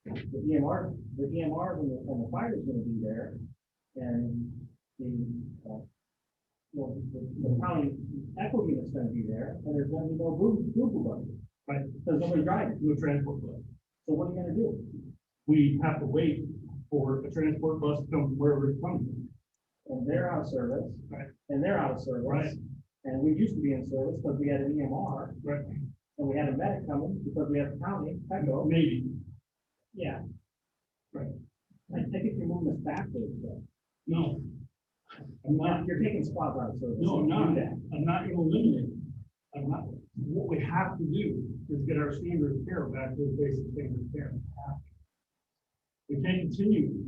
the EMR and the fire is gonna be there, and the county echo unit's gonna be there, and there's gonna be no Google button. Right. There's nobody driving, No transport bus. so what are you gonna do? We have to wait for a transport bus to come from wherever it's coming from. And they're out of service, Right. and they're out of service. Right. And we used to be in service because we had an EMR, Right. and we had a medic coming because we had the county echo. Maybe. Yeah. Right. I think you're moving us backwards, though. No. I'm not. You're taking spots out of service. No, I'm not. Do that. I'm not gonna eliminate it. I'm not. What we have to do is get our standard of care back to the basic standard of care. We can't continue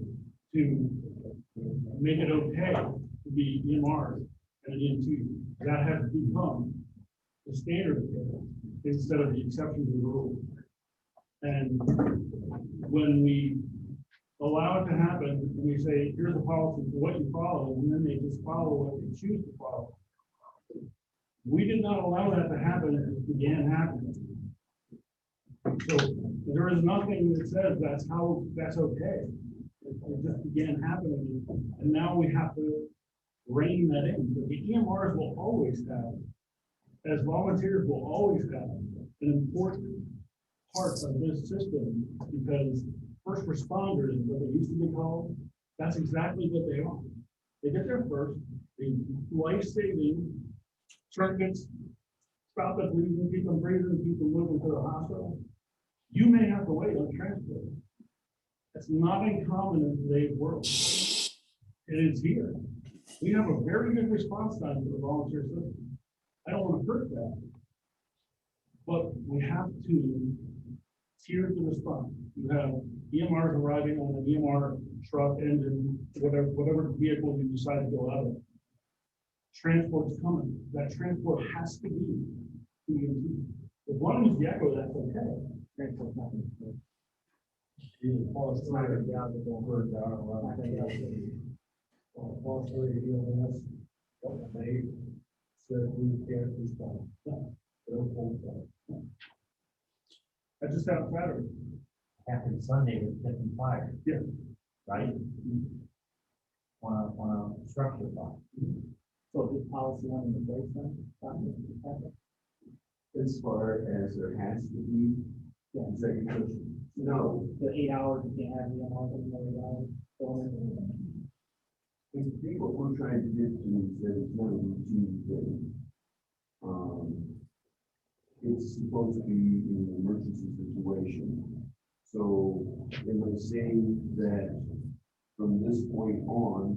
to make it okay to be EMRs and EMT. That has become the standard of care instead of the exception to the rule. And when we allow it to happen, and we say, here's a policy for what you follow, and then they just follow what they choose to follow. We did not allow that to happen as it began happening. So there is nothing that says that's okay. It just began happening, and now we have to rein that in. But the EMRs will always have, as volunteers will always have, an important part of this system, because first responders, what they used to be called, that's exactly what they are. They get there first, they life-saving circuits, stop the bleeding, keep them breathing, keep them moving to the hospital. You may have to wait on transport. That's not uncommon in today's world. It is here. We have a very good response time for the volunteer system. I don't want to hurt that. But we have to tier the response. You have EMRs arriving on an EMR truck, engine, whatever vehicle you decide to go out of. Transport's coming. That transport has to be EMT. As long as the echo, that's okay. Transport's not gonna work. Even Paul's trying to down, don't hurt down around. Paul's trying to EMS, they said we can't respond. They'll hold that. I just have Saturday. Happened Sunday with Tiffin Fire. Yeah. Right? On a structure fire. So this policy went into place then? As far as there has to be Yeah. executive session. No, The 8 hours, you can't have EMRs anymore, 8 hours. So, I think what we're trying to get to is that it's not a routine thing. It's supposed to be in an emergency situation. So am I saying that from this point on,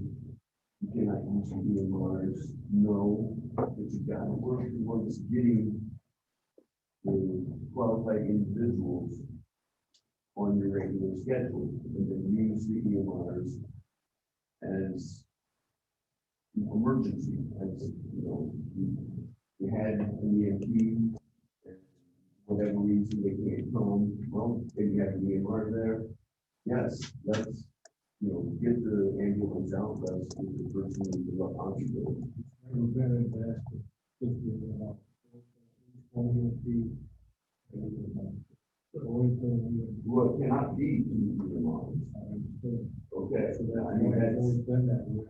you cannot use the EMRs? No, but you gotta work towards getting the qualified individuals on your regular schedule, and then use the EMRs as emergency, as, you know, you had an EMT, and whatever reason they can't come, well, then you have an EMR there. Yes, let's, you know, get the ambulance out, let's get the person in the hospital. Never been in that, just giving up. Only a fee. Always gonna be a- Well, it cannot be two EMRs. I understand. Okay, So that's I why mean, it's that's, always been that way.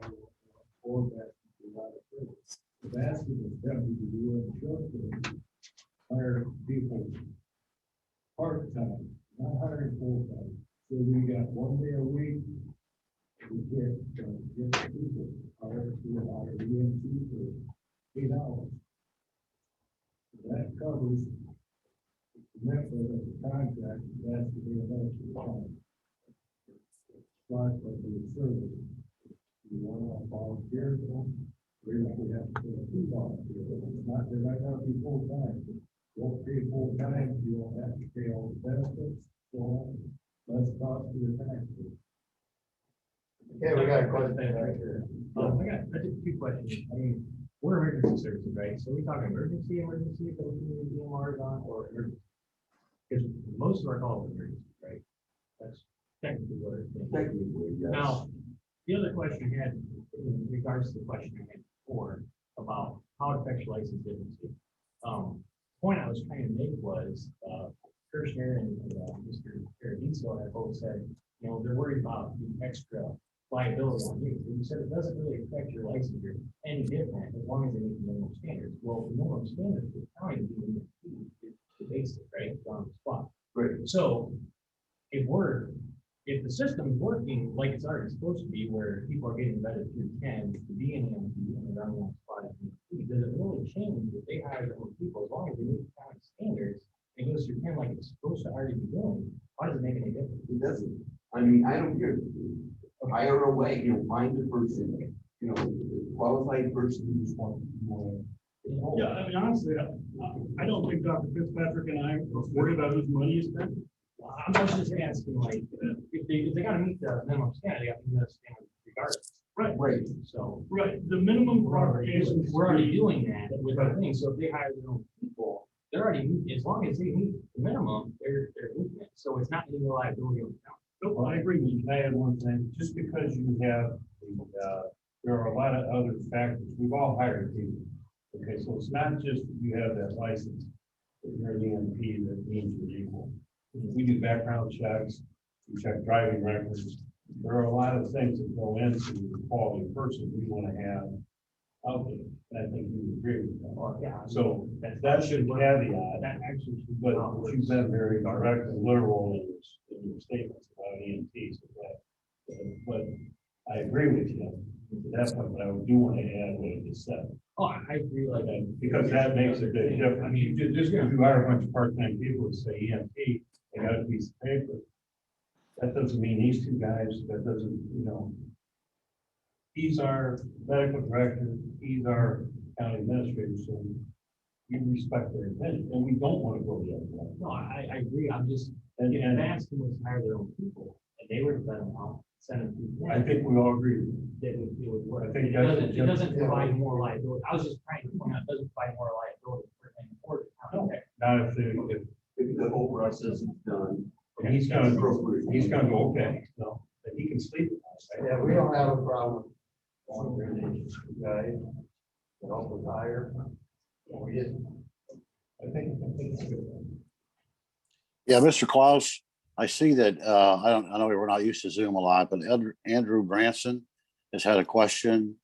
Or that, the basket is definitely to do in short, hire people part-time, not hiring full-time. So we got 1 day a week. We get people, hire EMT for 8 hours. That covers the commitment of the contract, that's to be able to fund. But the service, you want to volunteer, we have to pay two volunteers. It's not, they're not gonna be full-time. You won't pay full-time, you won't have to pay all the benefits, so on. Less cost to the taxpayer. Okay, we got a question right here. I just 2 questions. I mean, we're emergency services, right? So we talking emergency, that we need EMRs on, or emergency? Because most of our calls are emergency, right? That's technically what it's. technically, yes. Now, the other question I had, in regards to the question I had before, about how it affects license differences. Point I was trying to make was, Kirshner and Mr. Paradiso have both said, you know, they're worried about the extra liability on you. And you said it doesn't really affect your licensure any different as long as they meet the minimum standards. Well, the minimum standards for the county is the basic, right? On the spot. Right. So if the system's working like it's already supposed to be, where people are getting vetted through 10 to be an EMT and they're running on spot, does it really change if they hire their own people as long as they meet the county standards? It goes through 10 like it's supposed to already be doing. How does it make any difference? It doesn't, I mean, I don't care. Hire away, you know, find the person, you know, the qualified person who just wants more. Yeah, I mean, honestly, I don't think Dr. Fitzpatrick and I are worried about whose money is spent. I'm just asking, like, if they gotta meet the minimum standard, they have to meet the standard regardless. Right, So right. The minimum qualifications. we're already doing that with our thing. So if they hire their own people, they're already, as long as they meet the minimum, they're meeting it. So it's not any more liability on the county. Nope, I agree with you. Can I add one thing? Just because you have, there are a lot of other factors. We've all hired people. Okay, so it's not just you have that license, that you're an EMP, that means you're equal. We do background checks, we check driving records. There are a lot of things that go into the quality person we want to have out there. And I think you agree with that. Yeah. So that should caveat, That actually should. but you've been very direct and literal in your statements about EMTs. But I agree with you to that point, but I do want to add what you just said. Oh, I agree, like, Because that makes a big difference. I mean, there's gonna be a bunch of part-time people that say EMT, they got a piece of paper. That doesn't mean these 2 guys, that doesn't, you know. He's our medical director, he's our county administrator, so we respect their opinion, and we don't want to go the other way. no, I agree. I'm just, And asking was hire their own people, and they were letting them out, send them through. I think we all agree. That it would work. I think It doesn't Yeah. provide more liability. I was just trying to point out, it doesn't provide more liability for the county. Now, if The whole process is done. he's gonna, Appropriate. he's gonna go, okay, no, that he can sleep with us, right? Yeah, we don't have a problem going through these guys, you know, with hire. We just, I think it's good. Yeah, Mr. Klaus, I see that, I know we're not used to Zoom a lot, but Andrew Branson has had a question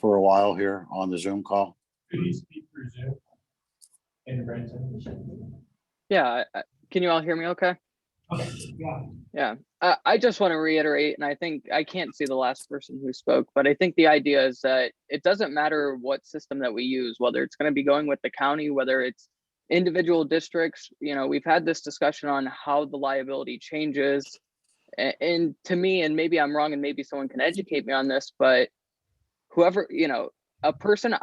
for a while here on the Zoom call. Could you speak through Zoom? And Branson. Yeah, Can you all hear me okay? Okay. Yeah. Yeah, I just want to reiterate, and I think I can't see the last person who spoke, but I think the idea is that it doesn't matter what system that we use, whether it's going to be going with the county, whether it's individual districts. You know, we've had this discussion on how the liability changes. And to me, and maybe I'm wrong and maybe someone can educate me on this, but whoever, you know, a person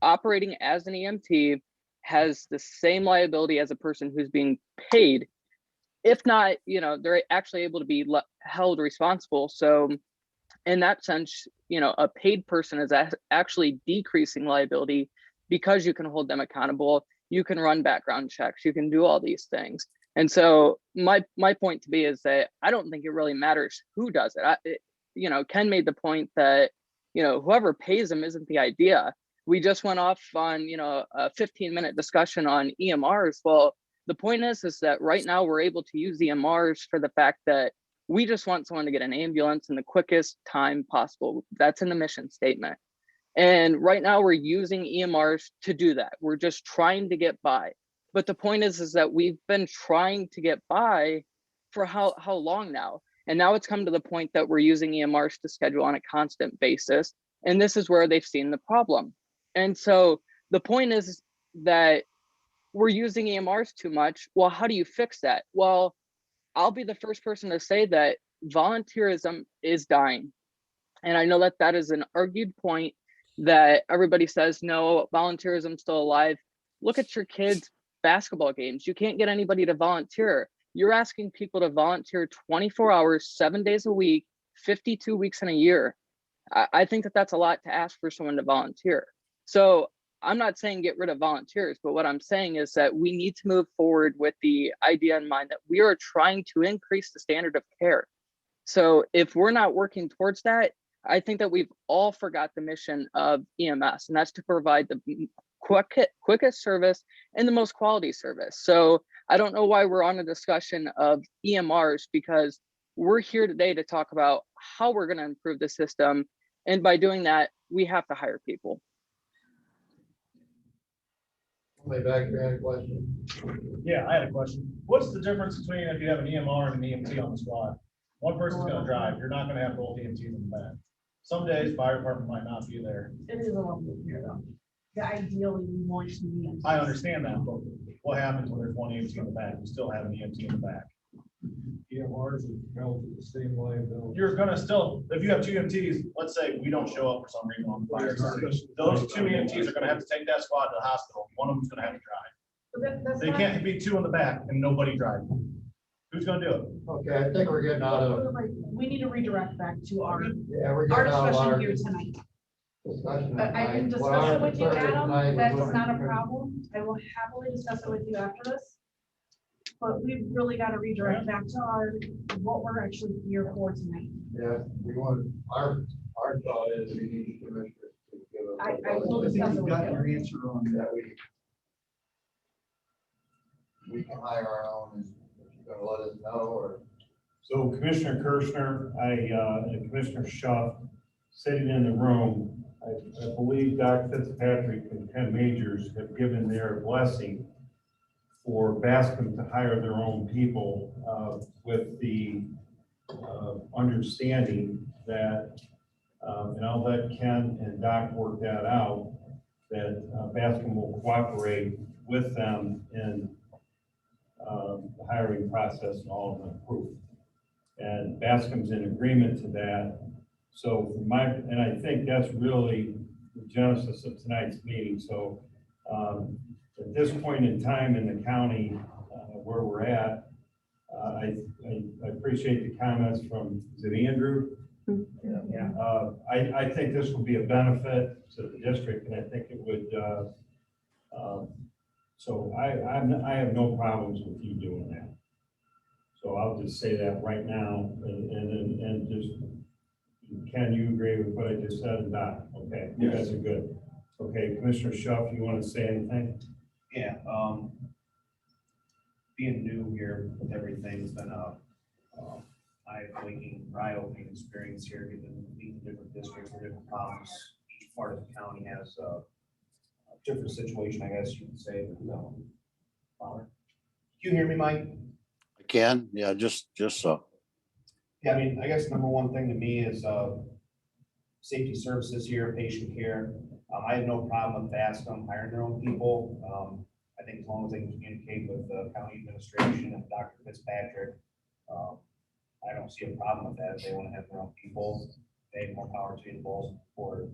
operating as an EMT has the same liability as a person who's being paid. If not, you know, they're actually able to be held responsible. So in that sense, you know, a paid person is actually decreasing liability because you can hold them accountable. You can run background checks. You can do all these things. And so my point to be is that I don't think it really matters who does it. You know, Ken made the point that, you know, whoever pays them isn't the idea. We just went off on, you know, a 15-minute discussion on EMRs. Well, the point is that right now we're able to use EMRs for the fact that we just want someone to get an ambulance in the quickest time possible. That's in the mission statement. And right now we're using EMRs to do that. We're just trying to get by. But the point is that we've been trying to get by for how long now? And now it's come to the point that we're using EMRs to schedule on a constant basis. And this is where they've seen the problem. And so the point is that we're using EMRs too much. Well, how do you fix that? Well, I'll be the first person to say that volunteerism is dying. And I know that that is an argued point that everybody says, no, volunteerism's still alive. Look at your kids' basketball games. You can't get anybody to volunteer. You're asking people to volunteer 24 hours, 7 days a week, 52 weeks in a year. I think that that's a lot to ask for someone to volunteer. So I'm not saying get rid of volunteers, but what I'm saying is that we need to move forward with the idea in mind that we are trying to increase the standard of care. So if we're not working towards that, I think that we've all forgot the mission of EMS, and that's to provide the quickest service and the most quality service. So I don't know why we're on a discussion of EMRs, because we're here today to talk about how we're going to improve the system. And by doing that, we have to hire people. Way back here, had a question. Yeah, I had a question. What's the difference between if you have an EMR and an EMT on the squad? One person's gonna drive, you're not gonna have both EMTs in the back. Some days fire department might not be there. It is a little bit here though. Ideally, we want to be. I understand that, but what happens when there's one EMT in the back? You still have an EMT in the back. EMRs are held to the same liability. You're gonna still, if you have two EMTs, let's say we don't show up for some reason on the fire squad, those two EMTs are gonna have to take that squad to the hospital. One of them's gonna have to drive. That's They not- can't be two in the back and nobody driving. Who's gonna do it? Okay, I think we're getting out of, We need to redirect back to our yeah, we're our getting out of discussion our here tonight. discussion. I can tonight. Well, our discuss it with you, concern Adam, tonight was that's looking not a for- problem. I will happily discuss it with you after this. But we've really got to redirect back to what we're actually here for tonight. Yeah, we want, our thought is we need commissioners to give us. I will discuss it with you. answer on that. We can hire our own, and if you're gonna let us know, or. So Commissioner Kirschner, and Commissioner Schuff, sitting in the room, I believe Dr. Fitzpatrick and Ken Majors have given their blessing for Bascom to hire their own people, with the understanding that, and I'll let Ken and Doc work that out, that Bascom will cooperate with them in the hiring process and all of them approved. And Bascom's in agreement to that. So and I think that's really the genesis of tonight's meeting. So at this point in time in the county where we're at, I appreciate the comments from, is it Andrew? Yeah. I think this will be a benefit to the district, and I think it would, so I have no problems with you doing that. So I'll just say that right now, and just, Ken, you agree with what I just said, and Doc? Okay, you guys are good. Okay, Commissioner Schuff, you want to say anything? Yeah, being new here with everything's been a eye-opening experience here, given these different districts, different problems. Each part of the county has a different situation, I guess you could say. Can you hear me, Mike? Ken, yeah, just so. Yeah, I mean, I guess number one thing to me is, safety services here, patient care. I have no problem with Bascom hiring their own people. I think as long as they can communicate with the county administration and Dr. Fitzpatrick, I don't see a problem with that. If they want to have their own people, they have more power to the balls for.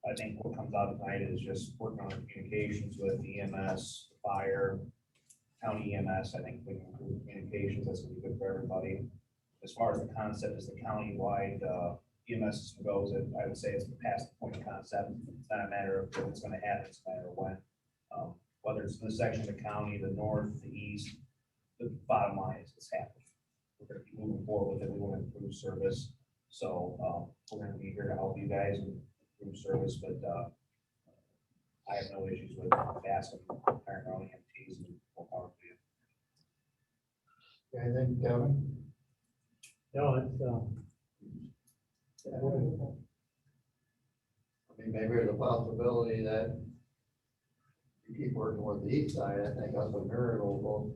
I think what comes out tonight is just working on the communications with EMS, fire, county EMS. I think we can improve communications. That's gonna be good for everybody. As far as the concept is the county-wide EMS system goes, I would say it's past the point of concept. It's not a matter of if it's gonna happen, it's a matter of when. Whether it's in the section of the county, the north, the east, the bottom line is it's happening. We're gonna keep moving forward with it. We want to improve service. So we're gonna be here to help you guys and improve service, but I have no issues with Bascom hiring our own EMTs and more power to you. Anything, Kevin? No, it's, I mean, maybe there's a possibility that you keep working with the east side. I think us and her will both,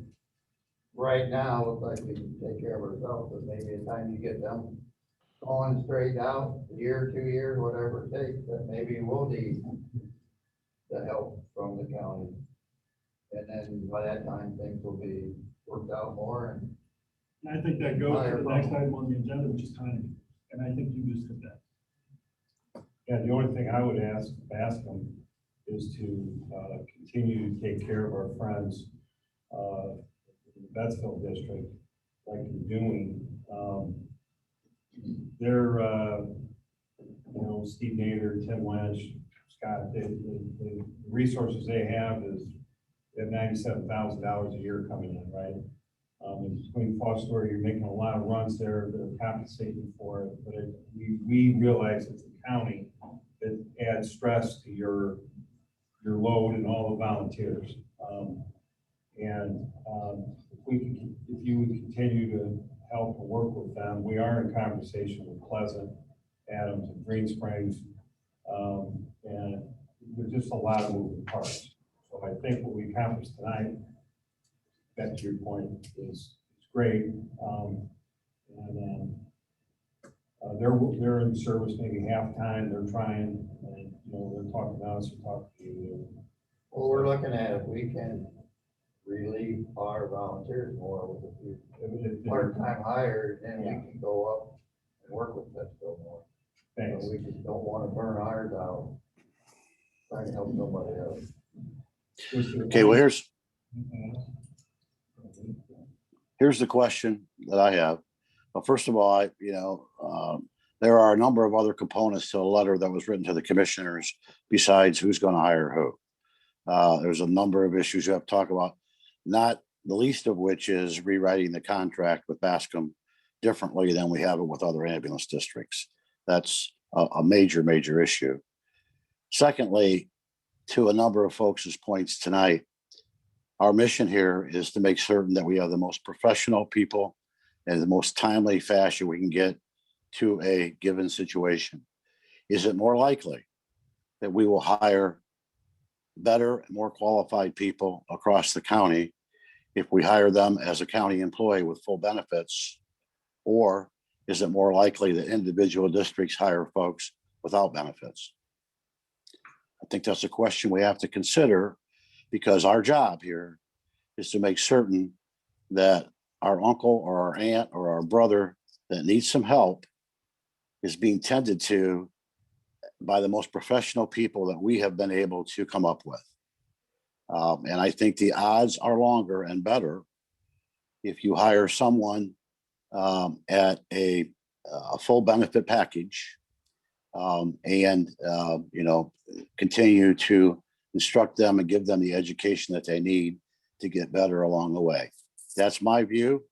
right now, looks like we can take care of ourselves, but maybe the time you get them going straight out, a year, 2 years, whatever it takes, that maybe we'll need the help from the county. And then by that time, things will be worked out more and And I think that goes to the next item on the agenda, which is timing, and I think you just hit that. Yeah, the only thing I would ask Bascom is to continue to take care of our friends in the Bettsville district, like you're doing. Steve Nader, Tim Lynch, Scott, the resources they have is they have $97,000 a year coming in, right? And between Foster, you're making a lot of runs there, they're compensating for it, but we realize as a county, it adds stress to your load and all the volunteers. If you would continue to help and work with them, we are in conversation with Pleasant, Adams, and Green Springs. And there's just a lot of moving parts. So I think what we accomplished tonight, back to your point, is great. They're in service maybe half-time, they're trying, and, they're talking to us, they're talking to you. well, we're looking at if we can relieve our volunteers more with a few part-time hires, and we can go up and work with that still more. Thanks. So we just don't want to burn ours out trying to help somebody else. Okay, well, here's the question that I have. Well, first of all, there are a number of other components to a letter that was written to the commissioners besides who's going to hire who. There's a number of issues you have to talk about, not the least of which is rewriting the contract with Bascom differently than we have it with other ambulance districts. That's a major, major issue. Secondly, to a number of folks' points tonight, our mission here is to make certain that we have the most professional people and the most timely fashion we can get to a given situation. Is it more likely that we will hire better, more qualified people across the county if we hire them as a county employee with full benefits? Or is it more likely that individual districts hire folks without benefits? I think that's a question we have to consider, because our job here is to make certain that our uncle or our aunt or our brother that needs some help is being tended to by the most professional people that we have been able to come up with. And I think the odds are longer and better if you hire someone at a full benefit package and continue to instruct them and give them the education that they need to get better along the way. That's my view.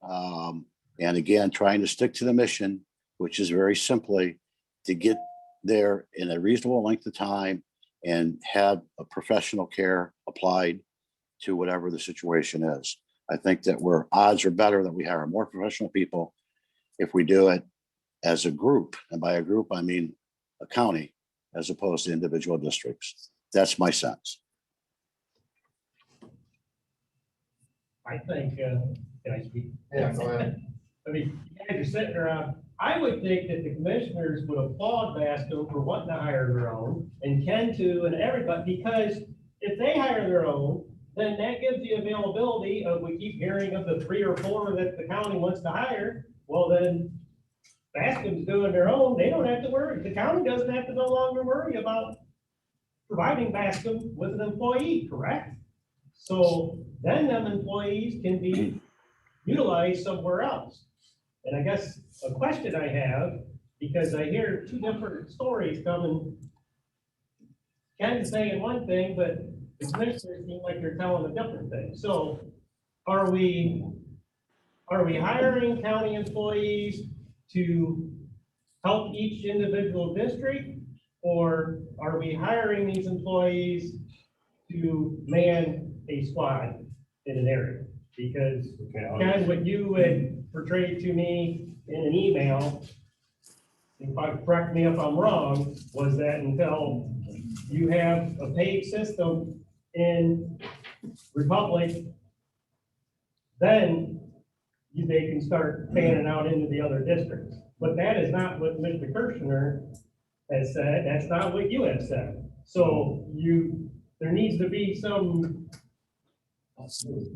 And again, trying to stick to the mission, which is very simply to get there in a reasonable length of time and have a professional care applied to whatever the situation is. I think that odds are better that we hire more professional people if we do it as a group. And by a group, I mean a county as opposed to individual districts. That's my sense. I I think, can I speak? Yeah, go ahead. I mean, you guys are sitting around, I would think that the commissioners would applaud Bascom for wanting to hire their own, and Ken too, and everybody, because if they hire their own, then that gives the availability of, we keep hearing of the 3 or 4 that the county wants to hire, well then, Bascom's doing their own, they don't have to worry, the county doesn't have to no longer worry about providing Bascom with an employee, correct? So then them employees can be utilized somewhere else. And I guess a question I have, because I hear 2 different stories coming. Ken's saying one thing, but the commissioners seem like they're telling a different thing. So are we hiring county employees to help each individual district? Or are we hiring these employees to man a squad in an area? Because Ken, what you had portrayed to me in an email, if I correct me if I'm wrong, was that until you have a paid system in Republic, then they can start fanning out into the other districts. But that is not what Mr. Kirshner has said. That's not what you have said. So there needs to be some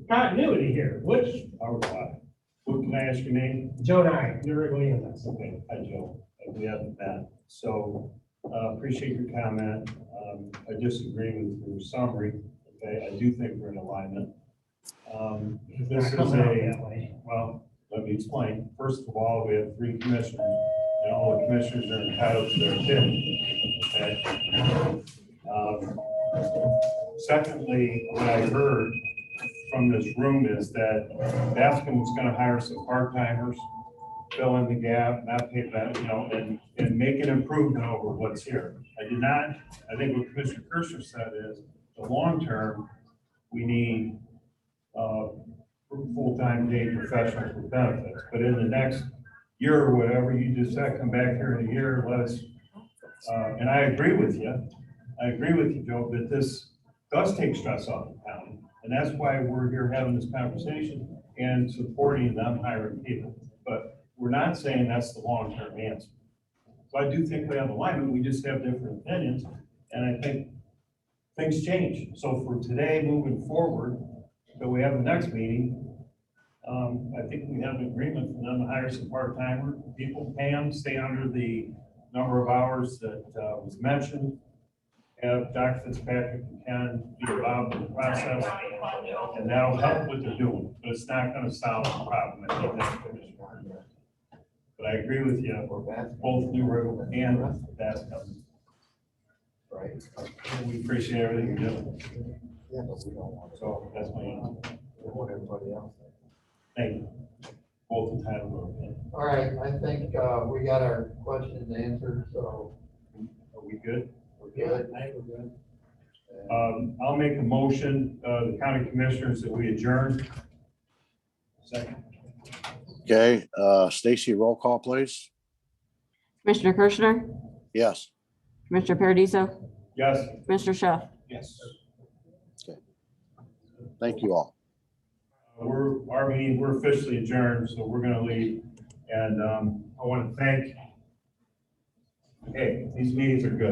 continuity here, which. What can I ask your name? Joe Nye, New Williams. Okay, hi Joe. We haven't met. So, appreciate your comment. I disagree with your summary. Okay, I do think we're in alignment. This is well, let me explain. First of all, we have 3 commissioners, and all the commissioners are entitled to their opinion. Okay. Secondly, what I heard from this room is that Bascom was gonna hire some part-timers, fill in the gap, not pay that, and make an improvement over what's here. I did not, I think what Commissioner Kirschner said is, the long term, we need full-time paid professionals with benefits, but in the next year or whatever, you just said, come back here in a year, let us, and I agree with you, Joe, that this does take stress off the county. And that's why we're here having this conversation and supporting them hiring people. But we're not saying that's the long-term answer. So I do think we have alignment, we just have different opinions. And I think things change. So for today, moving forward, that we have the next meeting, I think we have an agreement for them to hire some part-timer people, pay them, stay under the number of hours that was mentioned. Have Dr. Fitzpatrick and Ken be involved in the process, and that'll help what they're doing, but it's not gonna solve the problem. I think that's the issue. But I agree with you, both New River and Bascom. Right. We appreciate everything you're doing, Yeah, but we don't want to. so that's my answer. We want everybody else. Thank you. Both entitled to opinion. All right, I think, we got our questions answered, so Are we good? we're good. I think we're good. I'll make a motion, the county commissioners, that we adjourn. Second. Okay, Stacy, roll call, please. Commissioner Kirschner, Yes. Commissioner Paradiso, Yes. Commissioner Chef. Yes. Thank you all. Our meeting, we're officially adjourned, so we're gonna leave. And I want to thank, hey, these meetings are good.